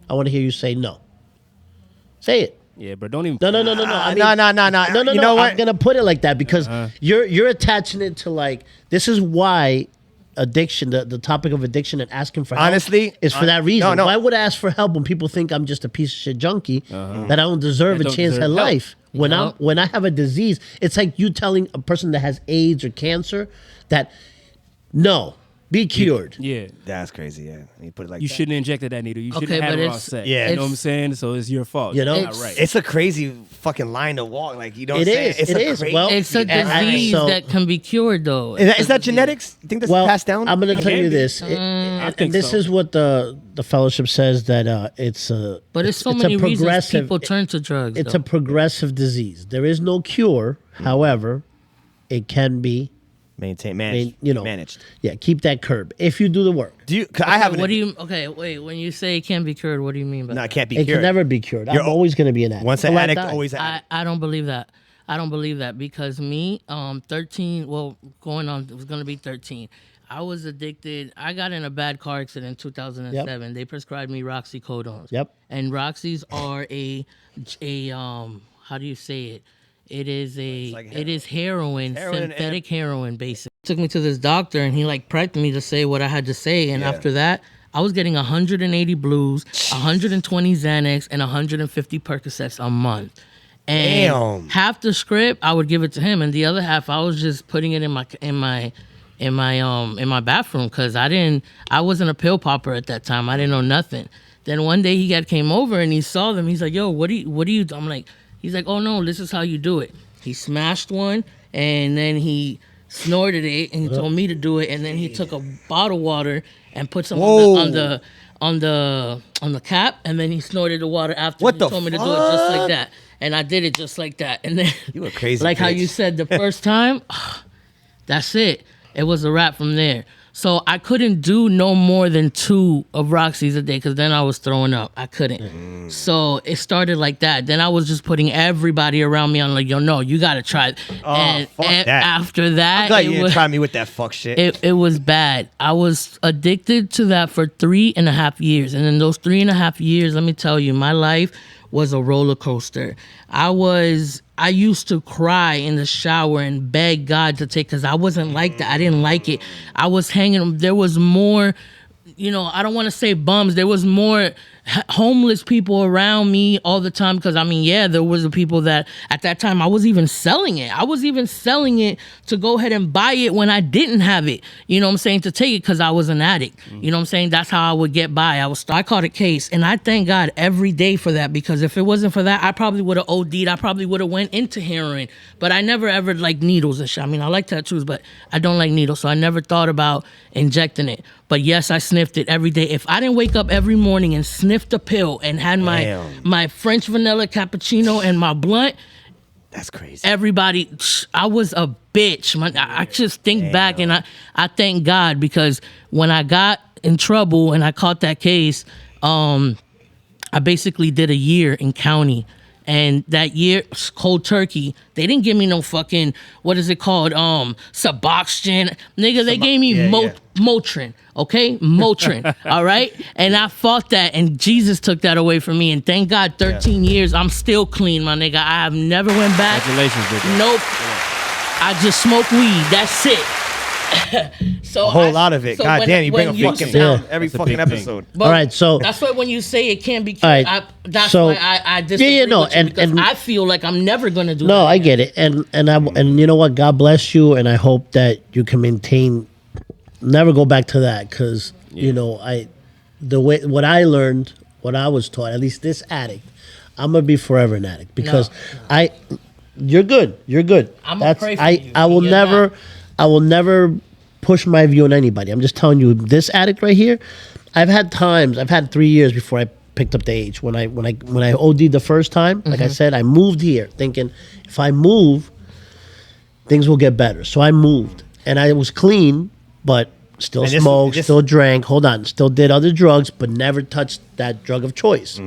S3: I want to hear you say no. Say it.
S5: Yeah, but don't even.
S3: No.
S2: No.
S3: No.
S2: You know what?
S3: I'm gonna put it like that because you're attaching it to like this is why addiction, the topic of addiction and asking for help,
S2: honestly,
S3: is for that reason.
S2: No.
S3: Why would I ask for help when people think I'm just a piece of shit junkie that I don't deserve a chance at life? When I have a disease, it's like you telling a person that has AIDS or cancer that no, be cured.
S5: Yeah,
S2: that's crazy. Yeah, you put it like
S5: you shouldn't have injected that needle. You shouldn't have had raw sex.
S2: Yeah,
S5: you know what I'm saying. So it's your fault.
S3: You know,
S5: You're not right.
S2: It's a crazy fucking line to walk. Like you don't.
S3: It is.
S2: It's
S3: it
S2: a
S3: is.
S2: crazy.
S3: Well,
S6: It's a disease that can be cured, though.
S2: Is that genetics? You think that's passed down?
S3: I'm going to tell you this.
S5: I think
S3: this
S5: so.
S3: is what the fellowship says that it's a.
S6: But there's so many reasons people turn to drugs.
S3: It's a progressive disease. There is no cure. However, it can be managed. Yeah, keep that curb if you do the work.
S2: I have.
S6: What do you? Okay, wait. When you say it can't be cured, what do you mean by that?
S2: No, it can't be
S3: cured.
S2: It
S3: can never be cured. I'm always going to be an addict.
S2: Once an addict, always an addict.
S6: I don't believe that. I don't believe that because me, 13. Well, going on, it was going to be 13. I was addicted. I got in a bad car accident in 2007. Yep. They prescribed me roxycodones.
S3: Yep.
S6: And roxys are a how do you say it? It is heroin, synthetic heroin, basically. Took me to this doctor, and he prepped me to say what I had to say. And after that, I was getting 180 blues, 120 Xanax, and 150 Percocets a month. And half the script I would give it to him, and the other half I was just putting it in my bathroom because I wasn't a pill popper at that time. I didn't know nothing. Then one day he came over and he saw them. He's like, "Yo, what do you?" I'm like. He's like, "Oh no, this is how you do it." He smashed one, and then he snorted it, and he told me to do it. And then he took a bottle of water and put some on the cap, and then he snorted the water after. He told me to do it just like that, and I did it just like that. And then
S2: you were crazy,
S6: like how you said the first time. That's it. It was a wrap from there. So I couldn't do no more than 2 of Roxy's a day because then I was throwing up. I couldn't. So it started like that. Then I was just putting everybody around me on like, yo, no, you got to try it. And
S2: that.
S6: After that,
S2: I'm glad you didn't try me with that fuck shit.
S6: It was bad. I was addicted to that for 3.5 years. And in those 3.5 years, let me tell you, my life was a roller coaster. I used to cry in the shower and beg God to take, because I wasn't like that. I didn't like it. I was hanging, there was more, I don't want to say bums. There was more homeless people around me all the time, because there was the people that at that time I was even selling it. I was even selling it to go ahead and buy it when I didn't have it. You know what I'm saying? To take it because I was an addict. You know what I'm saying? That's how I would get by. I caught a case, and I thank God every day for that, because if it wasn't for that, I probably would have OD'd. I probably would have went into heroin, but I never ever liked needles and shit. I like tattoos, but I don't like needles, so I never thought about injecting it. But yes, I sniffed it every day. If I didn't wake up every morning and sniffed a pill and had my French vanilla cappuccino and my blunt,
S2: that's crazy.
S6: Everybody, I was a bitch. I just think back, and I thank God, because when I got in trouble and I caught that case, I basically did a year in county. And that year, cold turkey, they didn't give me no fucking, what is it called? Suboxone. Nigga, they gave me Motrin, okay? Motrin, all right? And I fought that, and Jesus took that away from me. And thank God, 13 years, I'm still clean, my nigga. I have never went back.
S5: Congratulations, nigga.
S6: Nope. I just smoke weed. That's it. So
S2: a whole lot of it.
S6: So
S2: God damn, you bring a fucking down every fucking episode.
S6: But
S3: all right, so
S6: that's why when you say it can't be cured,
S3: right,
S6: that's why I disagree with you, because I feel like I'm never gonna do that.
S3: No, I get it, and you know what? God bless you, and I hope that you can never go back to that, because what I learned, what I was taught, at least this addict, I'm gonna be forever an addict, because you're good.
S6: I'm gonna pray for you.
S3: I will never push my view on anybody. I'm just telling you, this addict right here, I've had 3 years before I picked up the H. When I OD'd the first time, like I said, I moved here thinking, if I move, things will get better. So I moved, and I was clean, but still smoked, still drank, still did other drugs, but never touched that drug of choice.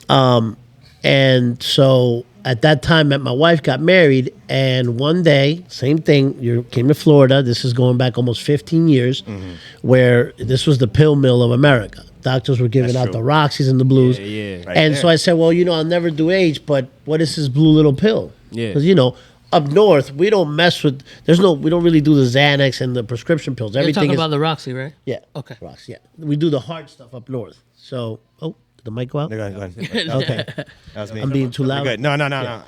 S3: And so at that time, my wife got married, and one day, same thing, you came to Florida. This is going back almost 15 years, where this was the pill mill of America. Doctors were giving out the Roxys and the Blues. So I said, well, I'll never do H, but what is this blue little pill? Because, up north, we don't mess with, we don't really do the Xanax and the prescription pills.
S6: You're talking about the Roxy, right?
S3: Yeah.
S6: Okay.
S3: Roxy, yeah. We do the hard stuff up north. So, the mic go out?
S2: Go ahead.
S3: Okay.
S2: That was me.
S3: I'm being too loud.
S2: You're good. No.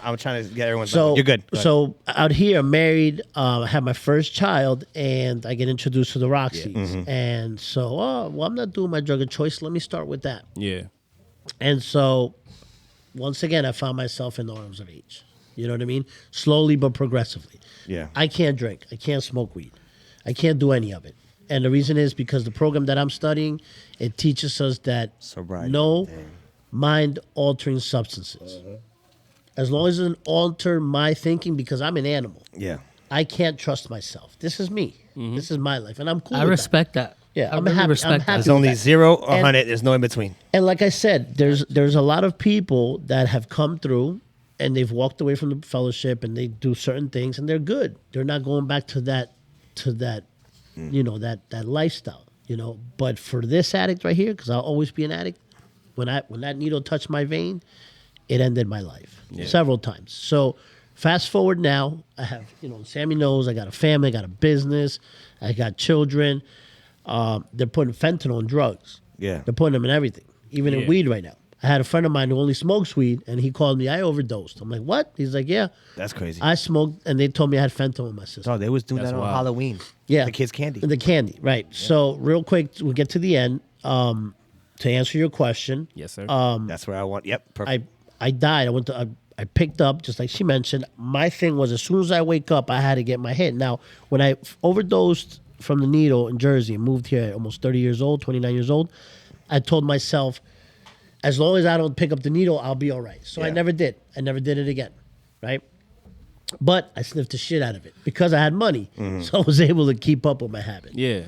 S2: I'm trying to get everyone.
S3: So
S2: you're good.
S3: So out here, I'm married. I have my first child, and I get introduced to the Roxys. And so, I'm not doing my drug of choice. Let me start with that.
S5: Yeah.
S3: And so, once again, I found myself in the arms of H. You know what I mean? Slowly but progressively.
S2: Yeah.
S3: I can't drink. I can't smoke weed. I can't do any of it. And the reason is because the program that I'm studying, it teaches us that no mind-altering substances. As long as it doesn't alter my thinking, because I'm an animal.
S2: Yeah.
S3: I can't trust myself. This is me. This is my life, and I'm cool
S6: I
S3: with
S6: respect that.
S3: Yeah,
S6: I'm happy. I'm happy.
S2: There's only 0 or 100. There's no in between.
S3: And like I said, there's a lot of people that have come through, and they've walked away from the fellowship, and they do certain things, and they're good. They're not going back to that that lifestyle, But for this addict right here, because I'll always be an addict, when that needle touched my vein, it ended my life several times. So fast forward now, I have, Sammy knows, I got a family, I got a business, I got children. They're putting fentanyl in drugs.
S2: Yeah.
S3: They're putting them in everything, even in weed right now. I had a friend of mine who only smokes weed, and he called me, I overdosed. I'm like, what? He's like, yeah.
S2: That's crazy.
S3: I smoked, and they told me I had fentanyl in my system.
S2: Oh, they was doing that on Halloween.
S3: Yeah.
S2: The kids' candy.
S3: The candy, right. Yeah. So real quick, we'll get to the end. To answer your question.
S5: Yes, sir.
S2: That's where I want. Yep. Perfect.
S3: I died. I picked up, just like she mentioned. My thing was, as soon as I wake up, I had to get my hit. Now, when I overdosed from the needle in Jersey and moved here at almost 30 years old, 29 years old, I told myself, as long as I don't pick up the needle, I'll be all right. So I never did. I never did it again, right? But I sniffed the shit out of it because I had money. So I was able to keep up with my habit.
S5: Yeah.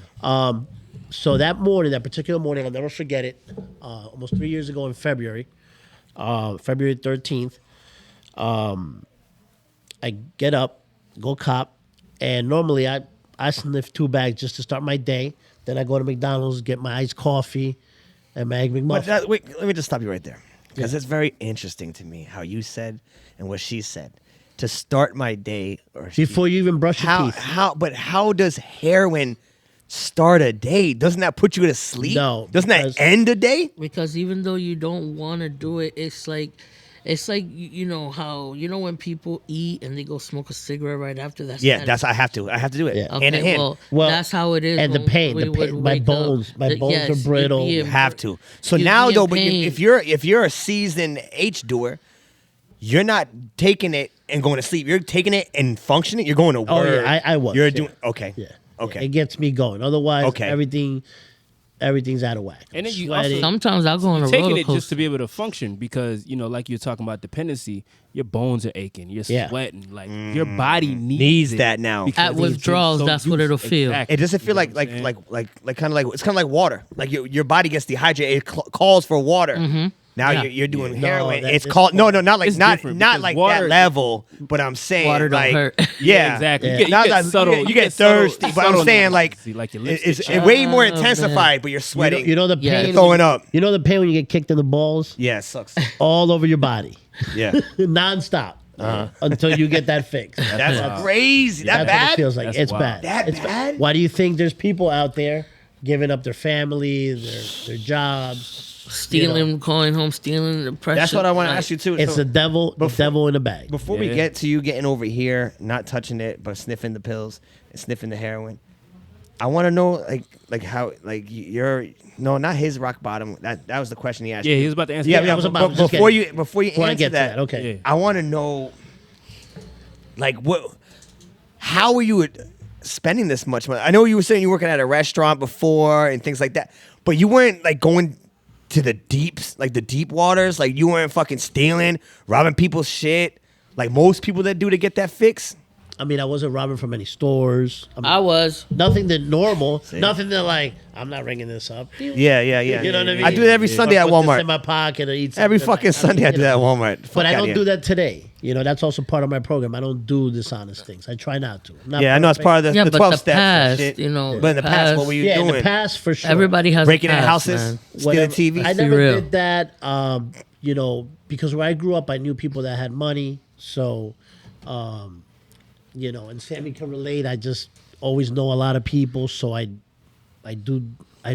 S3: So that morning, that particular morning, I'll never forget it, almost 3 years ago in February, February 13th, I get up, go cop, and normally I sniff 2 bags just to start my day. Then I go to McDonald's, get my iced coffee and my Egg McMuffin.
S2: Wait, let me just stop you right there. Because it's very interesting to me how you said and what she said. To start my day.
S3: Before you even brush your teeth.
S2: But how does heroin start a day? Doesn't that put you to sleep?
S3: No.
S2: Doesn't that end a day?
S6: Because even though you don't want to do it, it's like you know how when people eat and they go smoke a cigarette right after.
S2: I have to do it hand in hand.
S6: Well, that's how it is.
S3: And the pain, my bones are brittle.
S2: You have to. So now though, but if you're a seasoned H doer, you're not taking it and going to sleep. You're taking it and functioning. You're going to work.
S3: Oh yeah, I was.
S2: You're doing okay.
S3: Yeah.
S2: Okay.
S3: It gets me going. Otherwise, everything's out of whack.
S5: And then you also,
S6: sometimes I'll go on a roller
S5: taking
S6: coaster
S5: it just to be able to function because like you're talking about dependency, your bones are aching, you're sweating, like your body needs
S2: that now.
S6: At withdrawals, that's what it'll feel.
S2: It doesn't feel like kind of like it's kind of like water. Like your body gets dehydrated. It calls for water.
S6: Mm-hmm.
S2: Now you're doing heroin. It's called not like water, that level. But I'm saying
S6: water don't
S2: like
S6: hurt.
S2: yeah,
S5: exactly.
S2: You get thirsty. But I'm saying like it's way more intensified. But you're sweating.
S3: You know the pain.
S2: You're throwing up.
S3: You know the pain when you get kicked in the balls.
S2: Yeah, it sucks.
S3: All over your body.
S2: Yeah,
S3: nonstop until you get that fixed.
S2: That's crazy. That
S3: That's
S2: bad?
S3: what it feels like.
S5: That's
S3: It's
S5: wild.
S3: bad.
S2: That
S3: It's
S2: bad?
S3: Why do you think there's people out there giving up their family, their jobs?
S6: Stealing, calling home, stealing the pressure.
S2: That's what I want to ask you too.
S3: It's
S2: So
S3: the devil in the bag.
S2: before we get to you getting over here, not touching it, but sniffing the pills and sniffing the heroin, I want to know like how you're not his rock bottom. That was the question he asked.
S5: Yeah,
S2: you.
S5: he was about to answer.
S2: Yeah,
S5: that.
S3: I was about
S2: but
S3: to
S2: before
S3: get-
S2: you
S3: Before I
S2: answer
S3: get to
S2: that,
S3: okay.
S5: Yeah.
S2: I want to know how are you spending this much money? I know you were saying you were working at a restaurant before and things like that, but you weren't like going to the deeps, like the deep waters. Like you weren't fucking stealing, robbing people's shit, like most people that do to get that fix.
S3: I mean, I wasn't robbing from any stores.
S6: I was.
S3: Nothing that normal. Nothing that like I'm not ringing this up.
S2: Yeah.
S3: You know what I mean?
S2: I do it every Sunday at
S3: Put this
S2: Walmart.
S3: in my pocket or eat
S2: Every
S3: something.
S2: fucking Sunday I do that at Walmart.
S3: But I don't do that today. That's also part of my program. I don't do dishonest things. I try not to. I'm not
S2: Yeah, I know it's
S3: perfect.
S2: part of the
S6: but
S2: 12
S6: the
S2: steps. and
S6: past,
S2: shit.
S6: But in
S2: But in the past, what were you doing?
S3: In the past, for sure.
S6: Everybody has
S2: Breaking
S6: a
S2: in
S6: past,
S2: houses,
S6: man.
S2: stealing TVs.
S3: I never
S6: real.
S3: did that. Because where I grew up, I knew people that had money. So, and Sammy can relate. I just always know a lot of people. So I'd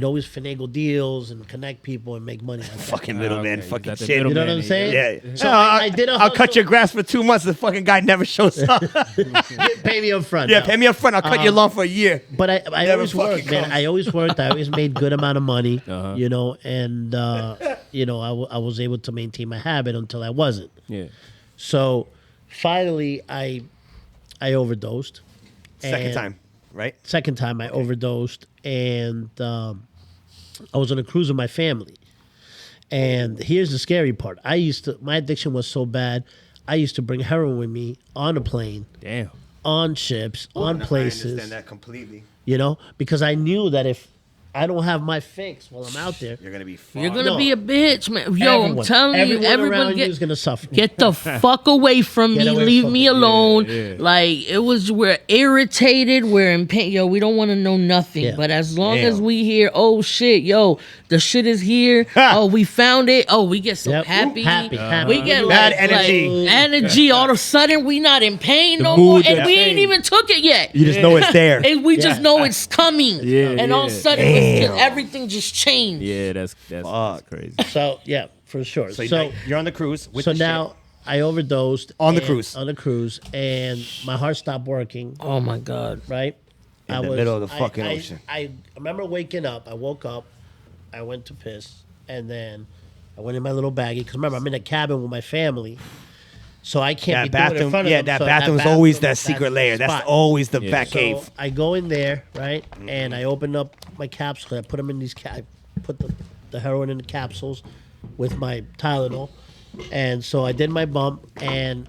S3: always finagle deals and connect people and make money. Like that.
S2: Fucking middleman,
S5: okay.
S2: fucking
S5: Got the
S2: shit.
S3: You know what
S5: middleman
S3: I'm
S5: in
S3: saying?
S2: Yeah.
S3: So I did a
S2: I'll cut
S3: hustle.
S2: your grass for 2 months. The fucking guy never shows up.
S3: Pay me up front.
S2: Yeah,
S3: no.
S2: pay me up front. I'll cut your lawn for a year.
S3: But I
S2: Never
S3: always
S2: fucking
S3: worked, man.
S2: comes.
S3: I always worked. I always made good amount of money,
S5: Uh-huh.
S3: and I was able to maintain my habit until I wasn't.
S5: Yeah.
S3: So finally, I overdosed.
S2: Second
S3: And-
S2: time, right?
S3: Second time I overdosed, and I was on a cruise with my family. And here's the scary part. My addiction was so bad, I used to bring heroin with me on a plane,
S5: Damn.
S3: on ships, on
S2: I
S3: places.
S2: understand that completely.
S3: Because I knew that if I don't have my fix while I'm out there,
S2: You're gonna be.
S6: You're
S2: fucked.
S6: gonna be a bitch, man. Yo, I'm telling you,
S3: everyone
S6: everybody
S3: around you is gonna suffer.
S6: get the fuck away from
S3: Get
S6: me.
S3: away
S6: Leave
S3: from
S6: me
S3: me.
S6: alone.
S5: Yeah.
S6: Like we're irritated. We're in pain. Yo, we don't want to know nothing.
S3: Yeah.
S6: But as long
S2: Damn.
S6: as we hear, oh shit, yo, the shit is here. Oh, we found it. Oh, we get so
S3: Yep.
S6: happy.
S3: Happy.
S6: We get
S2: Bad
S6: like
S2: energy.
S6: energy. All of a sudden, we not in pain no
S5: mood
S6: more, and
S5: that
S6: we ain't
S5: changed.
S6: even took it yet.
S2: You just know it's there.
S6: And we just
S3: Yeah.
S6: know it's coming.
S5: Yeah,
S6: and all of a
S5: yeah.
S6: sudden, everything just changed.
S5: Yeah, that's crazy.
S3: So yeah, for sure.
S2: So you're on the cruise. With
S3: So
S2: the
S3: now
S2: shit.
S3: I overdosed
S2: On the
S3: and-
S2: cruise.
S3: On the cruise, and my heart stopped working.
S6: Oh my god.
S3: Right,
S2: In the middle of the fucking ocean.
S3: I remember waking up. I woke up. I went to piss, and then I went in my little baggie. Because remember, I'm in a cabin with my family, So I can't
S2: That
S3: be doing it in
S2: bathroom,
S3: front of them.
S2: that
S3: So
S2: bathroom's
S3: bathroom,
S2: always that secret
S3: the
S2: layer.
S3: spot.
S2: That's always the fat
S3: So
S2: cave.
S3: I go in there, right, and I open up my capsules. I put them in these. I put the heroin in the capsules with my Tylenol, and so I did my bump. And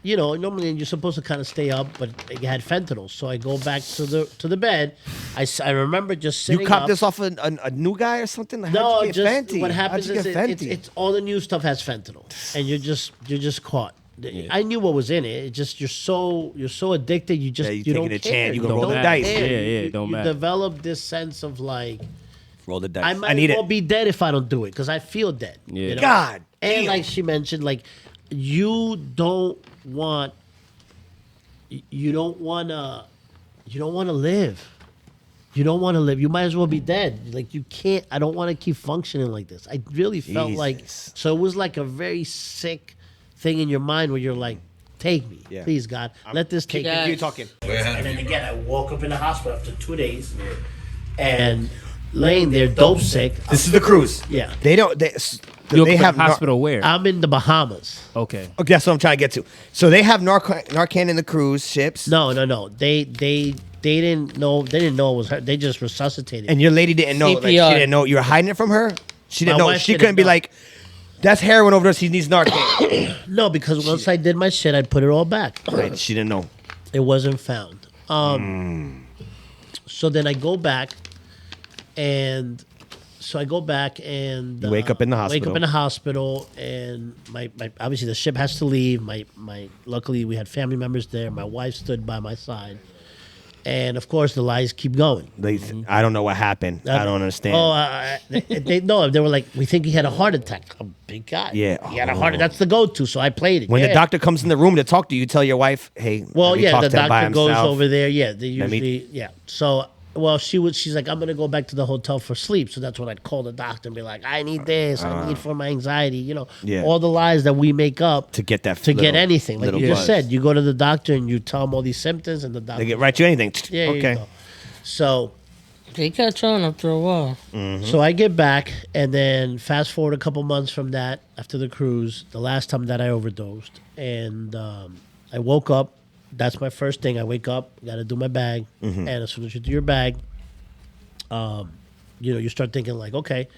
S3: normally you're supposed to kind of stay up, but it had fentanyl. So I go back to the bed. I remember just sitting.
S2: You copped
S3: up.
S2: this off a new guy or something? How'd
S3: No,
S2: you get
S3: just
S2: Fenty?
S3: what happens
S2: How'd you
S3: is
S2: get
S3: it's all the new stuff has fentanyl, and you're just caught. I knew what was in it. It's just you're so addicted. You just
S2: you
S3: you don't
S2: taking a
S3: care.
S2: chance. You
S3: You
S2: gonna roll the
S3: don't
S2: dice.
S3: care.
S5: Yeah,
S3: You-
S5: don't
S3: you
S5: matter.
S3: develop this sense of like
S2: Roll the dice.
S3: I might
S2: need
S3: as well
S2: it.
S3: be dead if I don't do it because I feel dead.
S5: Yeah.
S3: you know?
S2: God.
S3: And
S2: damn.
S3: like she mentioned, like you don't want to live. You don't want to live. You might as well be dead. Like you can't. I don't want to keep functioning like this. I really felt like
S2: Jesus.
S3: so. It was like a very sick thing in your mind where you're like, "Take me,
S2: Yeah.
S3: please, God, let this take
S6: Yeah.
S3: me."
S2: You talking?
S3: And then again, I woke up in the hospital after 2 days, and laying there, dope sick.
S2: This is the cruise.
S3: Yeah.
S2: They don't. They have
S5: hospital where?
S3: I'm in the Bahamas.
S5: Okay.
S2: Okay, that's what I'm trying to get to. So they have Narcan in the cruise ships.
S3: No. They didn't know. They didn't know it was her. They just resuscitated.
S2: And your lady didn't know. Like, she
S6: CPR.
S2: didn't know you were hiding it from her. She didn't
S3: My
S2: know.
S3: wife
S2: She
S3: didn't
S2: couldn't be
S3: know.
S2: like, "That's heroin overdose. He needs Narcan."
S3: no, because once I did my shit, I put it all back.
S2: Right, she didn't know.
S3: It wasn't found. So then I go back, and
S2: You wake up in the hospital.
S3: Wake up in the hospital, and my obviously the ship has to leave. My luckily we had family members there. My wife stood by my side, and of course the lies keep going.
S2: I don't know what happened. I don't understand.
S3: They no. They were like, we think he had a heart attack. A big guy.
S2: Yeah.
S3: he had a heart. That's the go-to. So I played it.
S2: When
S3: yeah.
S2: the doctor comes in the room to talk to you, you tell your wife, "Hey,
S3: Well,
S2: let me
S3: yeah,
S2: talk
S3: the
S2: to him by
S3: doctor goes
S2: himself."
S3: over there. Yeah, they
S2: Let me-
S3: usually, yeah. So, well, she's like, I'm gonna go back to the hotel for sleep. So that's when I'd call the doctor and be like, I need this, I need for my anxiety.
S2: Yeah.
S3: All the lies that we make up
S2: to get that
S3: to get
S2: little-
S3: anything. Like
S2: little
S3: you just
S2: buzz.
S3: said, you go to the doctor and you tell them all these symptoms, and the doctor
S2: They get right to anything.
S3: Yeah, you
S2: okay.
S3: go. So.
S6: They catch on after a while.
S3: So I get back, and then fast forward a couple months from that, after the cruise, the last time that I overdosed, and I woke up. That's my first thing. I wake up, got to do my bag, and as soon as you do your bag, you start thinking like, okay,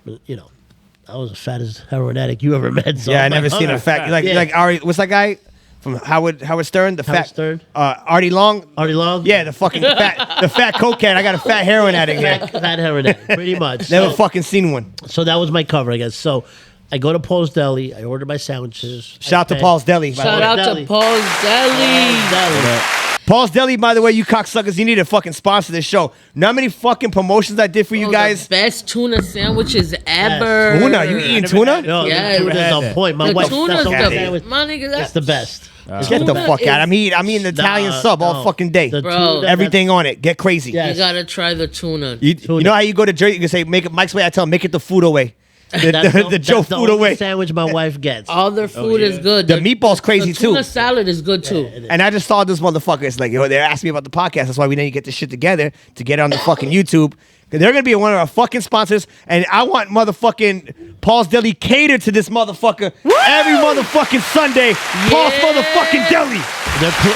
S3: I was as fat as heroin addict you ever met. So
S2: Yeah, I
S3: I'm
S2: never
S3: like,
S2: seen a
S3: "Huh."
S2: fat like
S3: Yeah.
S2: like Ari. What's that guy from Howard Stern? The
S3: Howard
S2: fat
S3: Stern?
S2: Artie Long.
S3: Artie Long?
S2: Yeah, the fucking fat cokehead. I got a fat heroin addict here.
S3: Fat heroin addict, pretty much.
S2: Never
S3: So-
S2: fucking seen one.
S3: So that was my cover, I guess. So I go to Paul's Deli. I order my sandwiches.
S2: Shout out to
S3: I-
S2: Paul's Deli. by the
S6: Shout
S2: way.
S6: out
S3: Deli.
S6: to Paul's Deli.
S3: Deli.
S2: Paul's Deli, by the way, you cocksuckers, you need to fucking sponsor this show. Know how many fucking promotions I did for you
S6: Oh,
S2: guys?
S6: the best tuna sandwiches ever.
S2: Tuna, you eating tuna?
S3: No,
S6: Yeah,
S3: tuna's
S6: never
S3: on point. My
S6: The
S3: wife,
S6: tuna's
S3: that's the
S6: the
S3: one
S2: Yeah.
S3: sandwich.
S6: my nigga.
S3: That's the best.
S2: Get the
S6: Tuna
S2: fuck out.
S6: is-
S2: I'm eating the Italian
S3: Nah,
S2: sub all
S3: no.
S2: fucking day.
S3: The
S6: Bro.
S3: tuna,
S2: Everything on it. Get crazy.
S3: Yeah.
S6: You gotta try the tuna.
S2: You know how you go to Jersey, you can say, make it Mike's way. I tell him, make it the food away.
S3: That's
S2: The Joe
S3: that's the
S2: food
S3: only
S2: away.
S3: sandwich my wife gets.
S6: All their food is good.
S2: The meatball's crazy
S6: the tuna
S2: too.
S6: salad is good too.
S2: And I just saw this motherfucker. It's like, they're asking me about the podcast. That's why we need to get this shit together to get it on the fucking YouTube. 'Cause they're going to be one of our fucking sponsors. And I want motherfucking Paul's Deli catered to this motherfucker every motherfucking Sunday. Paul's motherfucking Deli.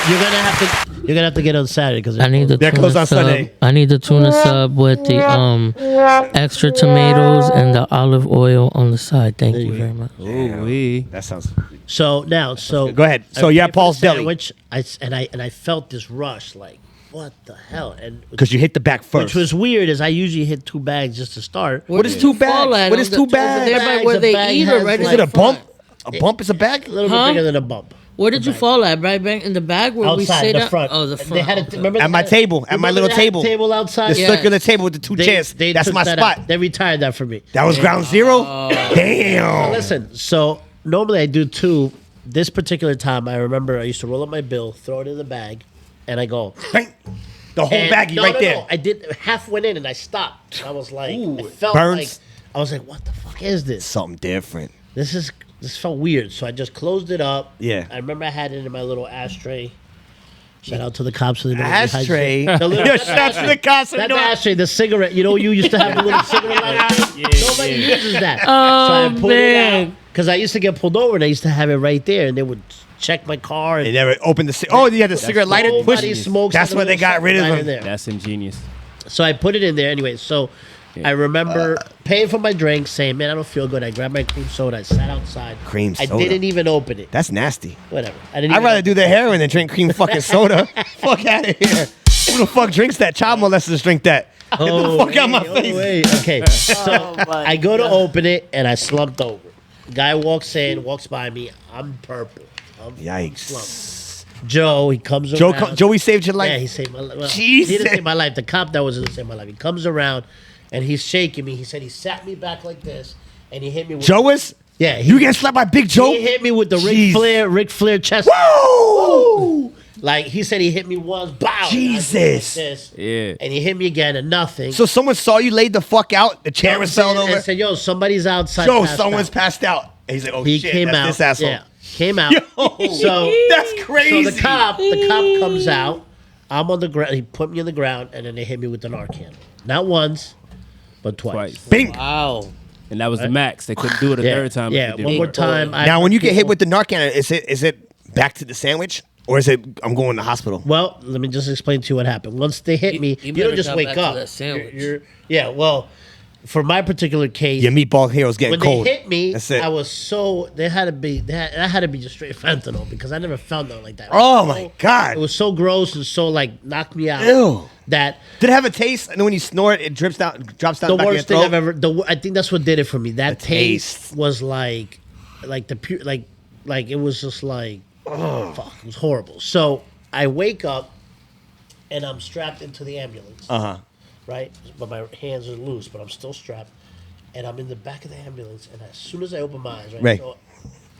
S3: You're gonna have to get on Saturday because
S6: I need the
S2: They're
S6: tuna
S2: closed on
S6: sub.
S2: Sunday.
S6: I need the tuna sub with the extra tomatoes and the olive oil on the side. Thank you very much.
S5: Ooh-wee.
S2: That sounds...
S3: So now,
S2: Go ahead. So you're at Paul's Deli.
S3: Sandwich, I felt this rush, like what the hell, and
S2: Because you hit the back first.
S3: which was weird, is I usually hit 2 bags just to start.
S2: What is 2 bags?
S6: Fall at
S2: What is
S6: on
S2: 2
S6: the- over
S2: bags?
S6: there by
S3: Bags,
S6: where
S3: a
S6: they
S3: bag
S6: eat
S3: has
S6: already.
S2: Is
S3: like
S2: it a
S6: front.
S2: bump? A bump is a bag?
S3: A little
S6: Huh?
S3: bit bigger than a bump.
S6: Where did you fall at? Right back in the bag where we
S3: Outside
S6: sit
S3: the
S6: down?
S3: front.
S6: Oh, the front.
S3: They had
S6: Okay.
S3: remember
S2: At
S3: they
S2: my
S3: had-
S2: table. At my
S3: remember
S2: little
S3: they had a
S2: table.
S3: table outside.
S2: The
S6: Yeah.
S2: circular table with the 2 chairs. That's
S3: took
S2: my
S3: that
S2: spot.
S3: out. They retired that for me.
S2: That was ground zero? Damn.
S3: Listen, so normally I do 2. This particular time, I remember I used to roll up my bill, throw it in the bag, and I go.
S2: Bang. The whole
S3: And-
S2: baggie
S3: no,
S2: right
S3: no,
S2: there.
S3: No. I did half went in and I stopped. I was like, I felt
S2: burns.
S3: like I was like, what the fuck is this?
S2: Something different.
S3: This felt weird. So I just closed it up.
S2: Yeah.
S3: I remember I had it in my little ashtray. Shout out to the cops. For the
S2: Ashtray.
S3: The little,
S2: Yo, shout out to the cops.
S3: Not the ashtray, the cigarette. You know, you used to have the little cigarette lighter. Nobody uses that. So I pulled it out. Because I used to get pulled over and I used to have it right there, and they would check my car. And
S2: They never opened the. Oh, you had the cigarette lighter.
S3: nobody smokes.
S2: That's why they got rid of them.
S3: There.
S5: That's ingenious.
S3: So I put it in there anyway. So I remember paying for my drink, saying, "Man, I don't feel good." I grabbed my cream soda. I sat outside.
S2: Cream soda.
S3: I didn't even open it.
S2: That's nasty.
S3: Whatever. I'd
S2: rather do the heroin than drink cream fucking soda. Fuck out of here. Who the fuck drinks that? Child molesters drink that. Get the fuck out my face.
S3: Wait. Okay. So I go to open it and I slumped over. Guy walks by me. I'm purple. I'm
S2: Yikes.
S3: slumped. Joe, he comes around.
S2: Joey saved your life.
S3: Yeah, he saved my life. Well,
S2: Jesus.
S3: He didn't save my life. The cop that was in save my life. He comes around and he's shaking me. He said he sat me back like this and he hit me with
S2: Joe was?
S3: Yeah.
S2: You getting slapped by Big Joe?
S3: He hit me with the Ric Flair chest.
S2: Woo!
S3: Like he said he hit me once. Bow.
S2: Jesus.
S3: Like this,
S5: Yeah.
S3: and he hit me again and nothing.
S2: So someone saw you laid the fuck out. The chair was fell over.
S3: And said, "Yo, somebody's outside."
S2: Joe,
S3: passed
S2: someone's
S3: out.
S2: passed out. And he's like, "Oh
S3: He
S2: shit,
S3: came
S2: that's
S3: out.
S2: this asshole."
S3: Yeah, came out.
S2: Yo,
S3: So
S2: that's crazy.
S3: So the cop comes out. I'm on the ground. He put me on the ground, and then they hit me with the Narcan. Not once, but twice.
S2: Bing.
S6: Wow.
S5: And that was the max. They couldn't do it a third time.
S3: Yeah,
S5: if they
S3: one
S5: did.
S3: more time.
S2: Now, when you get hit with the Narcan, is it back to the sandwich, or is it I'm going to the hospital?
S3: Well, let me just explain to you what happened. Once they hit me, you
S6: better
S3: don't just
S6: got
S3: wake
S6: back to
S3: up.
S6: that sandwich.
S3: Yeah, well, for my particular case,
S2: Your meatball hero's getting
S3: when
S2: cold.
S3: they hit me,
S2: That's it.
S3: I was so that had to be just straight fentanyl because I never felt nothing like that.
S2: Oh, my God.
S3: It was so gross and so like knocked me out.
S2: Ew.
S3: That
S2: Did it have a taste? And then when you snort, it drops down
S3: the
S2: back of your
S3: worst thing
S2: throat?
S3: I've ever. I think that's what did it for me. That
S2: The
S3: taste
S2: taste.
S3: was like the pure like it was just like fuck. It was horrible. So I wake up and I'm strapped into the ambulance. Right, but my hands are loose, but I'm still strapped, and I'm in the back of the ambulance. And as soon as I open my eyes,
S2: Ray.
S3: so-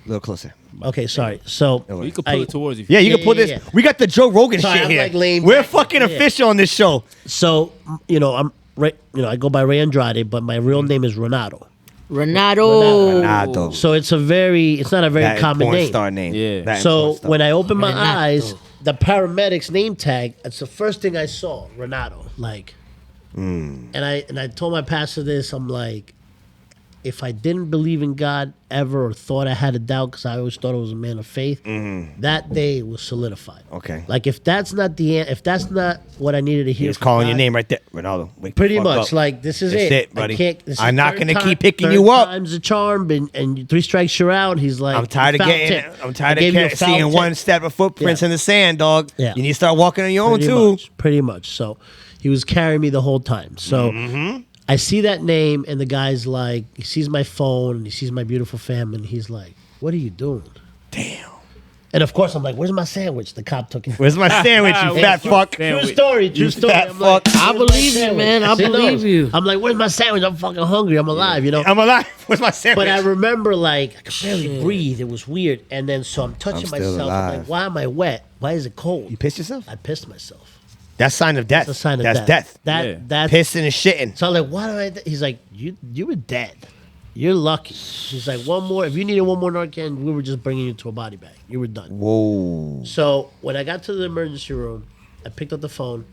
S2: A little closer.
S3: okay, sorry. So
S5: You can pull it towards you.
S2: Yeah, you
S3: Yeah,
S2: can pull
S3: yeah,
S2: this.
S3: yeah.
S2: We got the Joe Rogan
S3: Sorry,
S2: shit
S3: I'm,
S2: here.
S3: like, laying
S2: We're
S3: back.
S2: fucking
S3: Yeah.
S2: official on this show.
S3: So I'm right. I go by Ray Andrade, but my real name is Renato.
S6: Renato.
S2: Renato.
S3: So it's not a very
S2: That
S3: common
S2: porn
S3: name.
S2: star name.
S5: Yeah.
S2: That
S3: So
S2: porn star.
S3: when I opened my
S6: Renato.
S3: eyes, the paramedic's name tag. It's the first thing I saw. Renato. Like, and I told my pastor this. I'm like, if I didn't believe in God ever or thought I had a doubt because I always thought I was a man of faith, that day was solidified.
S2: Okay.
S3: Like if that's not what I needed to hear,
S2: He was
S3: from
S2: calling your
S3: God,
S2: name right there. Ronaldo. Wake the
S3: Pretty
S2: fuck
S3: much,
S2: up.
S3: like this is
S2: That's
S3: it.
S2: it, buddy.
S3: I can't, this is
S2: I'm not
S3: third
S2: gonna
S3: time-
S2: keep picking
S3: third
S2: you up.
S3: Time's a charm, and 3 strikes you're out. He's like,
S2: I'm tired of
S3: foul
S2: getting.
S3: tip.
S2: I'm tired
S3: I gave you a
S2: of
S3: foul
S2: seeing
S3: tip.
S2: one step of footprints
S3: Yeah.
S2: in the sand, dog.
S3: Yeah.
S2: You need to start walking on your own too.
S3: Pretty much. So he was carrying me the whole time. So I see that name, and the guy's like, he sees my phone, and he sees my beautiful family, and he's like, "What are you doing?"
S2: Damn.
S3: And of course, I'm like, "Where's my sandwich?" The cop took it.
S2: Where's my sandwich, you fat fuck?
S3: True story. True story.
S2: fat
S3: I'm like,
S2: fuck.
S6: I
S3: "Where's my
S6: believe you,
S3: sandwich?"
S6: man. I
S3: He knows.
S6: believe you.
S3: I'm like, "Where's my sandwich? I'm fucking hungry. I'm alive." You know.
S2: I'm alive. Where's my sandwich?
S3: But I remember, like, I could barely breathe. It was weird. And then, so I'm touching
S2: I'm still
S3: myself. I'm
S2: alive.
S3: like, why am I wet? Why is it cold?
S2: You pissed yourself?
S3: I pissed myself.
S2: That's sign of death.
S3: That's a sign of
S2: That's
S3: death.
S2: death.
S3: That's
S2: Pissing and shitting.
S3: So I'm like, why do I? He's like, you were dead. You're lucky. He's like, one more. If you needed one more Narcan, we were just bringing you to a body bag. You were done.
S2: Whoa.
S3: So when I got to the emergency room, I picked up the phone,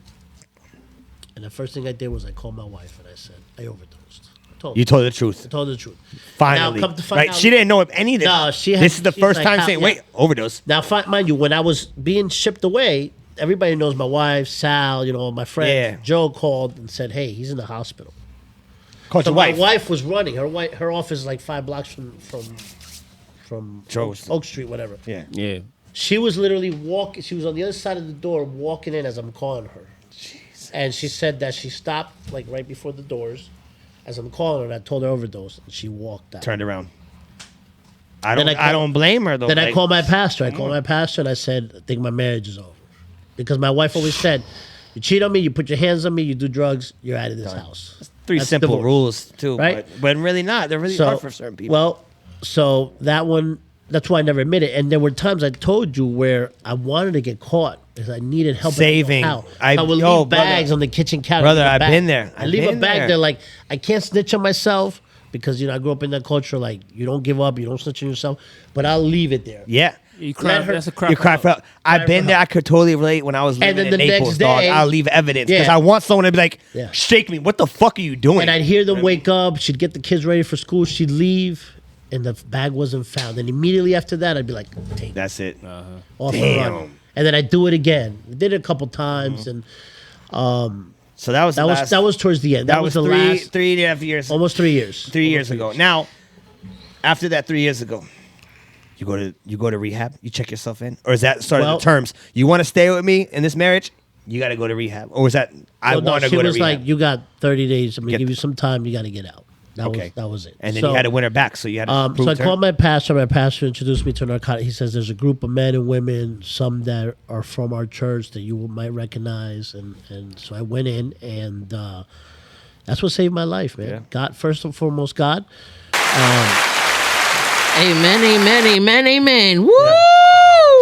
S3: and the first thing I did was I called my wife and I said, I overdosed. I told
S2: You
S3: her.
S2: told the truth.
S3: I told her the truth.
S2: Finally.
S3: Now, come to find
S2: Right?
S3: out-
S2: She didn't know of any of this.
S3: No, she had-
S2: This is the
S3: she's
S2: first
S3: like,
S2: time
S3: how-
S2: saying,
S3: yeah.
S2: wait, overdose.
S3: Now, mind you, when I was being shipped away, everybody knows my wife, Sal, my friends.
S2: Yeah.
S3: Joe called and said, hey, he's in the hospital.
S2: Called
S3: So
S2: your
S3: my
S2: wife.
S3: wife was running. Her office is like 5 blocks from
S2: Joe's.
S3: Oak Street, whatever.
S2: Yeah.
S5: Yeah.
S3: She was literally walking. She was on the other side of the door, walking in as I'm calling her. And she said that she stopped like right before the doors, as I'm calling her. And I told her overdose, and she walked out.
S2: Turned around. I
S3: Then
S2: don't.
S3: I
S2: I don't blame her though.
S3: Then I
S2: Like,
S3: called my pastor. I called my pastor and I said, I think my marriage is over. Because my wife always said, you cheat on me, you put your hands on me, you do drugs, you're out of this house.
S2: 3
S3: That's
S2: simple
S3: divorce.
S2: rules too,
S3: Right?
S2: but really not. They're really hard for certain people.
S3: Well, so that one, that's why I never admitted. And there were times I told you where I wanted to get caught because I needed help.
S2: Saving.
S3: How.
S2: I-
S3: I would
S2: yo,
S3: leave bags
S2: brother.
S3: on the kitchen counter.
S2: Brother,
S3: leave a
S2: I've
S3: bag.
S2: been there.
S3: I
S2: I've
S3: leave a
S2: been
S3: bag
S2: there.
S3: there like, I can't snitch on myself because, I grew up in that culture like, you don't give up, you don't snitch on yourself, but I'll leave it there.
S2: yeah.
S5: You cry.
S3: Let her-
S5: That's a cry.
S2: You cry for help. I've
S3: for
S2: been there.
S3: help.
S2: I could totally relate when I was living
S3: then
S2: in
S3: the next
S2: Naples, dog.
S3: day-
S2: I'll leave evidence because
S3: Yeah.
S2: I want someone to be like,
S3: Yeah.
S2: shake me. What the fuck are you doing?
S3: And I'd hear them wake up. She'd get the kids ready for school. She'd leave. and the bag wasn't found. And immediately after that, I'd be like, take
S2: That's it.
S3: off and run. And then I do it again. I did it a couple times, and
S2: So that was
S3: that was towards the end.
S2: That was
S3: the
S2: three
S3: last
S2: and a half years.
S3: almost 3 years.
S2: 3 years ago. Now, after that 3 years ago, you go to rehab. You check yourself in, or is that sort of the terms? You want to stay with me in this marriage? You got to go to rehab, or is that I want to go to rehab?
S3: She was like, you got 30 days. I'm gonna give you some time. You got to get out. That was it.
S2: And then you had to win her back, so you had to prove
S3: so I
S2: her.
S3: called my pastor. My pastor introduced me to narcotics. He says there's a group of men and women, some that are from our church that you might recognize, and so I went in, and that's what saved my life, man.
S2: Yeah.
S3: God, first and foremost, God.
S6: Amen, amen, amen, amen. Woo!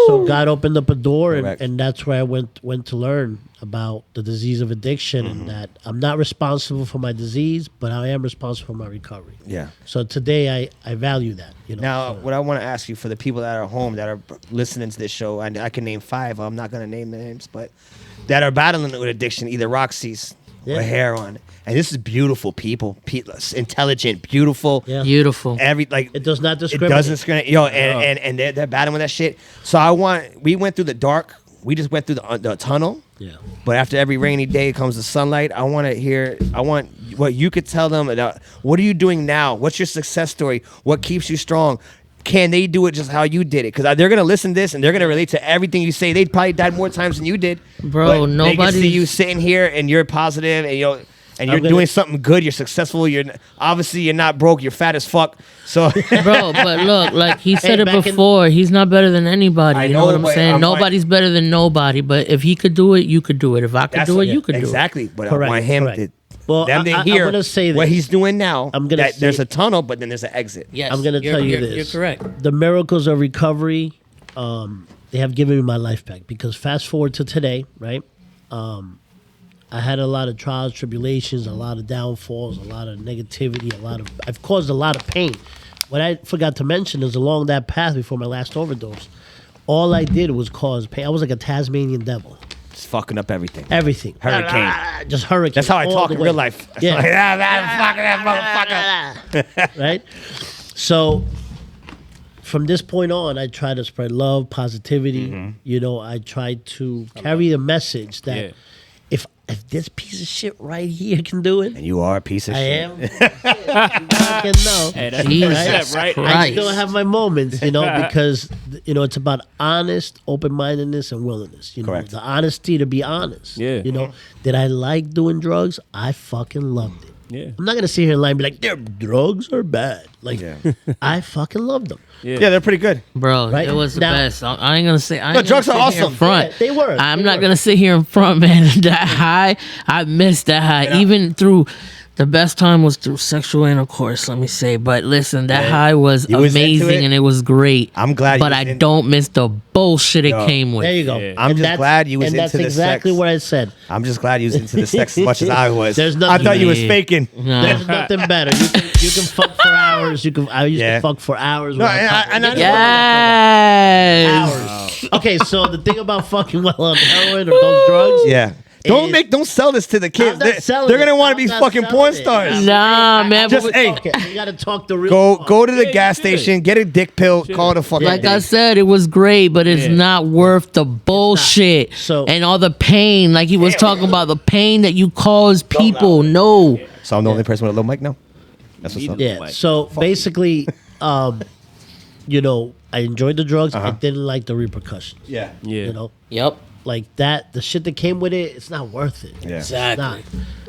S3: So God opened up a door,
S2: Correct.
S3: and that's where I went to learn about the disease of addiction, and that I'm not responsible for my disease, but I am responsible for my recovery.
S2: Yeah.
S3: So today I value that.
S2: Now, what I want to ask you for the people that are home that are listening to this show, and I can name 5. I'm not going to name names, but that are battling with addiction, either Roxy's or heroin. And this is beautiful people, intelligent, beautiful.
S3: Yeah.
S6: Beautiful.
S3: It does not discriminate.
S2: It doesn't discriminate. And they're battling with that shit. So we went through the dark. We just went through the tunnel.
S3: Yeah.
S2: But after every rainy day comes the sunlight. I want what you could tell them about. What are you doing now? What's your success story? What keeps you strong? Can they do it just how you did it? Because they're going to listen to this and they're going to relate to everything you say. They probably died more times than you did.
S6: Bro,
S2: but they can see you sitting here and you're positive and you're doing something good. You're successful. You're not broke. You're fat as fuck. So,
S6: bro, but look, like he said it before, he's not better than anybody. You know what I'm saying? Nobody's better than nobody. But if he could do it, you could do it. If I could do it, you could do it.
S2: Exactly. But
S3: Correct,
S2: I want him
S3: correct.
S2: to hear
S3: I'm gonna say
S2: what
S3: this.
S2: he's doing now. There's
S3: say-
S2: a tunnel, but then there's an exit.
S6: Yes,
S3: I'm going to tell you this.
S6: You're correct.
S3: The miracles of recovery, they have given me my life back. Because fast forward to today, right? I had a lot of trials, tribulations, a lot of downfalls, a lot of negativity, I've caused a lot of pain. What I forgot to mention is along that path before my last overdose, all I did was cause pain. I was like a Tasmanian devil.
S2: Just fucking up everything.
S3: Everything.
S2: Hurricane.
S3: Just hurricane.
S2: That's how I
S3: all
S2: talk
S3: the
S2: in
S3: way.
S2: real life.
S3: Yeah.
S2: Like, that motherfucker.
S3: Right? So from this point on, I try to spread love, positivity. I try to carry a message that if this piece of shit right here can do it,
S2: And you are a piece of
S3: I
S2: shit.
S3: am. I can know.
S5: Hey, that's
S6: Jesus
S5: right.
S6: Christ.
S3: I still have my moments, because it's about honest, open-mindedness, and willingness.
S2: Correct.
S3: The honesty to be honest.
S5: Yeah.
S3: Did I like doing drugs? I fucking loved it.
S5: Yeah.
S3: I'm not gonna sit here and lie and be like, their drugs are bad. Like,
S2: Yeah.
S3: I fucking loved them.
S2: Yeah, they're pretty good.
S6: Bro,
S3: Right?
S6: it was the
S3: Now-
S6: best. I ain't gonna say. I ain't
S2: No, drugs
S6: gonna
S2: are
S6: sit here in
S2: awesome.
S6: Front.
S3: Yeah, they were.
S6: I'm
S3: They
S6: not
S3: were.
S6: gonna sit here in front, man. That high, I missed that high. Even through the best time was through sexual intercourse. Let me say, but listen, that high was
S2: You was into
S6: amazing
S2: it?
S6: and it was great.
S2: I'm glad you
S6: but
S2: was
S6: I
S2: in-
S6: don't miss the bullshit it
S2: Yo,
S6: came with.
S3: There you go.
S5: Yeah.
S2: I'm
S3: And
S2: just
S3: that's-
S2: glad you was
S3: and
S2: into
S3: that's
S2: the
S3: exactly
S2: sex.
S3: what I said.
S2: I'm just glad you was into the sex as much as I was.
S3: There's
S2: I
S3: nothing-
S2: thought you was
S6: Yeah.
S2: faking.
S6: No.
S3: There's nothing better. You can fuck for hours. I used to fuck for hours.
S2: No,
S3: without
S2: and I-
S3: coming.
S6: Yes.
S3: Hours. Okay, so the thing about fucking while on heroin or those drugs,
S2: Yeah. Don't sell this to the kids.
S3: I'm not selling
S2: They're gonna
S3: it.
S2: want to
S3: I'm
S2: be
S3: not
S2: fucking
S3: selling
S2: porn
S3: it.
S2: stars.
S6: Nah, man.
S2: Just
S6: but
S2: hey,
S3: Okay, you gotta talk the real.
S2: go to the
S5: Yeah,
S2: gas
S5: you should.
S2: station, get a dick pill, call it a fucking
S6: like
S2: day.
S6: I said, it was great, but it's
S5: Yeah.
S6: not worth the bullshit
S3: So-
S6: and all the pain. Like he was talking about the pain that you cause people. No,
S2: So I'm the only person with a low mic now. That's what's up.
S3: Yeah.
S5: Like,
S3: So basically, I enjoyed the drugs. I didn't like the repercussions.
S2: Yeah.
S5: Yeah.
S6: Yep.
S3: Like that, the shit that came with it, it's not worth it.
S2: Yeah.
S3: It's
S6: Exactly.
S3: not.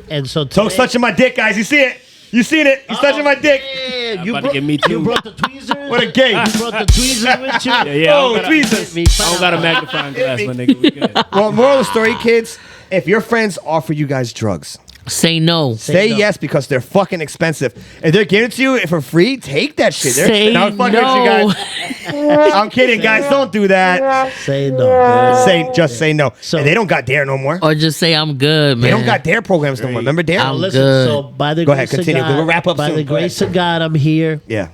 S3: And so
S2: Toke's touching my dick, guys. You see it? You seen it? He's touching my dick.
S3: Yeah,
S5: about to get me too.
S3: You brought the tweezers.
S2: What a gay.
S3: You brought the tweezers with you.
S5: Yeah.
S2: Oh,
S5: I don't
S2: Jesus.
S5: got a magnifying glass, my nigga. We good.
S2: Well, moral of the story, kids, if your friends offer you guys drugs,
S6: Say no.
S2: say
S3: no.
S2: yes because they're fucking expensive. If they're giving it to you for free, take that shit.
S6: Say
S2: I'm fucking
S6: no.
S2: with you guys. I'm kidding, guys. Don't do that.
S3: Say no.
S2: Just say no.
S3: So-
S2: And they don't got dare no more.
S6: Or just say I'm good, man.
S2: They don't got dare programs no more. Remember dare?
S6: I'm
S3: Listen,
S6: good.
S3: so by the
S2: Go
S3: grace
S2: ahead, continue.
S3: of God,
S2: We'll wrap up
S3: by
S2: soon.
S3: the
S2: Go ahead.
S3: grace of God, I'm here.
S2: Yeah.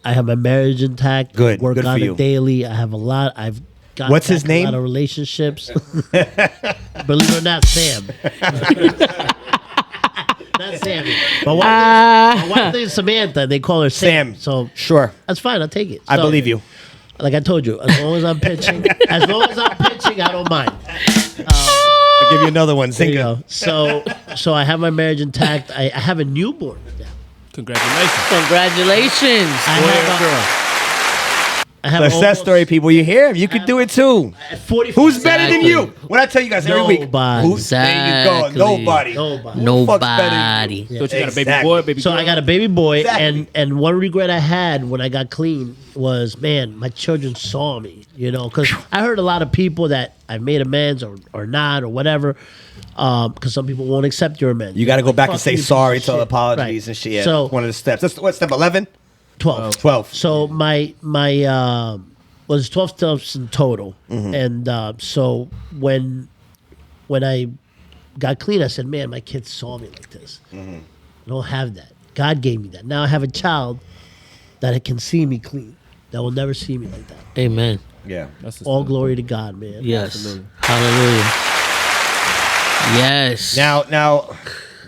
S3: I have my marriage intact.
S2: Good.
S3: Work
S2: Good
S3: on
S2: for you.
S3: it daily. I have a lot. I've got
S2: What's his
S3: back
S2: name?
S3: A lot of relationships. Believe it or not, Sam. Not Sammy. My wife name's Samantha. They call her Sam. So
S2: Sure.
S3: that's fine. I'll take it.
S2: I
S3: So,
S2: believe you.
S3: Like I told you, as long as I'm pitching, I don't mind.
S2: I'll give you another one.
S3: There you
S2: Zinga.
S3: go. So I have my marriage intact. I have a newborn now.
S5: Congratulations.
S6: Congratulations.
S3: I have
S2: Success story, people. You hear? You could do it too. Who's better than you? What I tell you guys every week?
S3: Nobody.
S2: There you go. Nobody.
S3: Nobody.
S2: Who the fuck's better than
S6: Nobody.
S5: So you got a baby
S2: Exactly.
S5: boy, baby
S3: So
S5: girl?
S3: I got a baby boy,
S2: Exactly.
S3: and one regret I had when I got clean was, man, my children saw me, because I heard a lot of people that I made amends or not or whatever, because some people won't accept your amends.
S2: You got to go back and
S3: Fuck
S2: say
S3: you,
S2: sorry,
S3: piece of
S2: tell
S3: shit.
S2: apologies
S3: Right.
S2: and shit. Yeah,
S3: So
S2: one of the steps. That's what, step 11?
S3: 12.
S2: 12.
S3: So my was 12 steps in total, and so when I got clean, I said, man, my kids saw me like this. I don't have that. God gave me that. Now I have a child that can see me clean, that will never see me like that.
S6: Amen.
S2: Yeah.
S5: That's
S3: All glory to God, man.
S6: Yes.
S5: Absolutely.
S6: Hallelujah. Yes.
S2: Now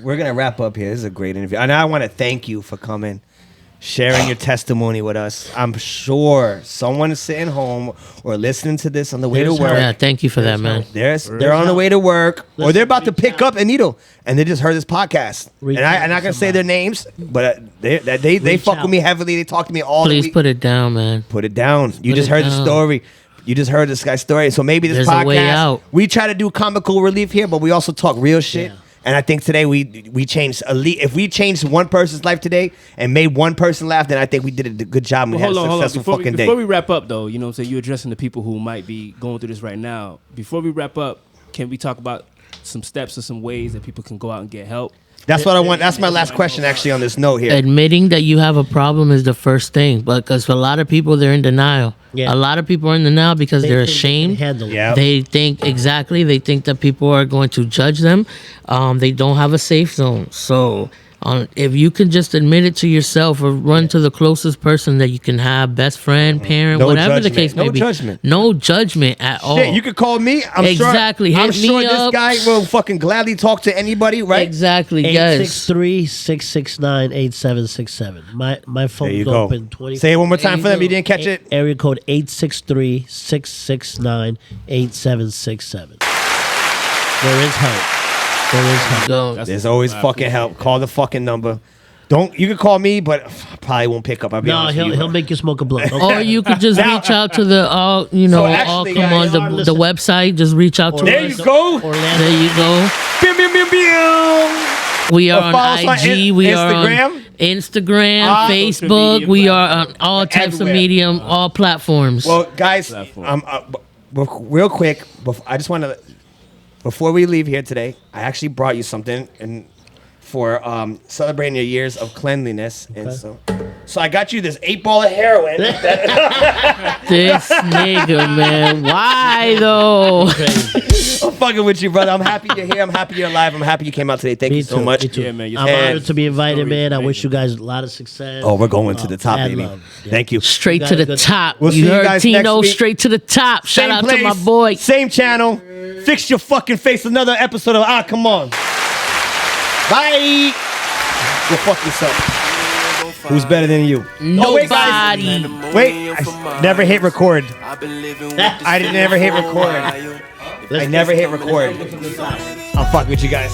S2: we're gonna wrap up here. This is a great interview, and I want to thank you for coming, sharing your testimony with us. I'm sure someone is sitting home or listening to this on the way to
S3: There's
S2: work.
S6: Yeah, thank you for that, man.
S2: They're on the way to work, or they're about to pick up a needle, and they just heard this podcast.
S3: Reach
S2: And
S3: out
S2: I'm not
S3: to
S2: gonna say
S3: somebody.
S2: their names, but they
S3: Reach
S2: fuck
S3: out.
S2: with me heavily. They talk to me all the
S6: Please
S2: week.
S6: put it down, man.
S2: Put it down. You
S6: Put
S2: just
S6: it
S2: heard the
S6: down.
S2: story. You just heard this guy's story. So maybe this
S6: There's a
S2: podcast,
S6: way out.
S2: we try to do comical relief here, but we also talk real shit.
S3: Yeah.
S2: And I think today we changed if we changed one person's life today and made one person laugh, then I think we did a good job. And we
S5: Well,
S2: had a
S5: hold on.
S2: successful fucking
S5: Before we
S2: day.
S5: wrap up, though, you know what I'm saying? You're addressing the people who might be going through this right now. Before we wrap up, can we talk about some steps or some ways that people can go out and get help?
S2: That's what I want. That's my last question actually on this note here.
S6: Admitting that you have a problem is the first thing, because for a lot of people, they're in denial.
S3: Yeah.
S6: A lot of people are in denial because they're
S3: think they can
S6: ashamed.
S3: handle it.
S2: Yeah.
S6: They think they think that people are going to judge them. They don't have a safe zone. So if you can just admit it to yourself or run to the closest person that you can have, best friend, parent,
S2: No
S6: whatever the
S2: judgment.
S6: case may
S2: No
S6: be.
S2: judgment.
S6: No judgment at all.
S2: Shit, you could call me.
S6: Exactly.
S2: I'm
S6: Hit
S2: sure
S6: me
S2: this
S6: up.
S2: guy will fucking gladly talk to anybody, right?
S6: Exactly, yes.
S3: 863-669-8767. My
S2: There
S3: phone
S2: you
S3: is
S2: go.
S3: open 20.
S2: Say it one more time
S6: you
S2: for them.
S6: go.
S2: You didn't catch it.
S3: Area code 863-669-8767. There is help.
S6: Go.
S2: There's always fucking help. Call the fucking number. You can call me, but I probably won't pick up. I'll be
S3: No,
S2: honest with you.
S3: he'll make you smoke a blunt. Okay?
S6: Or you could just
S2: Now-
S6: reach out to the
S2: So actually,
S6: come on
S2: guys,
S6: the website. Just reach out to
S2: There
S6: us.
S2: you go.
S3: Orlando.
S6: There you go.
S2: Pew, pew, pew, pew.
S6: We are
S2: Or follow us
S6: on
S2: on
S6: IG. We are on
S2: Instagram.
S6: Instagram,
S5: social
S6: Facebook.
S5: media
S6: We are on all types of
S2: Everywhere.
S6: medium, all platforms.
S2: Well, guys,
S5: Platform.
S2: real quick, I just want to, before we leave here today, I actually brought you something and for celebrating your years of cleanliness. And so I got you this 8-ball of heroin.
S6: This nigga, man. Why though?
S2: I'm fucking with you, brother. I'm happy you're here. I'm happy you're alive. I'm happy you came out today. Thank you so much.
S3: Me too.
S5: Yeah, man, you're
S3: I'm
S2: so-
S3: honored to be invited,
S5: Story
S3: man. I
S5: is
S3: wish you
S5: amazing.
S3: guys a lot of success.
S2: Oh, we're going to the top,
S3: mad
S2: baby.
S3: love. Yeah.
S2: Thank you.
S6: Straight
S3: You
S6: to
S3: guys
S6: the
S3: good.
S6: top.
S2: We'll see
S6: you
S2: you
S6: heard
S2: guys
S6: Tino,
S2: next week.
S6: straight to the top. Shout
S2: Same
S6: out
S2: place,
S6: to my boy.
S2: Same channel. Fix your fucking face. Another episode of Come On. Bye. Go fuck yourself. Who's better than you? Oh, wait, guys.
S6: Nobody.
S2: Wait, I never hit record. I didn't ever hit record. I never hit record. I'll fuck with you guys.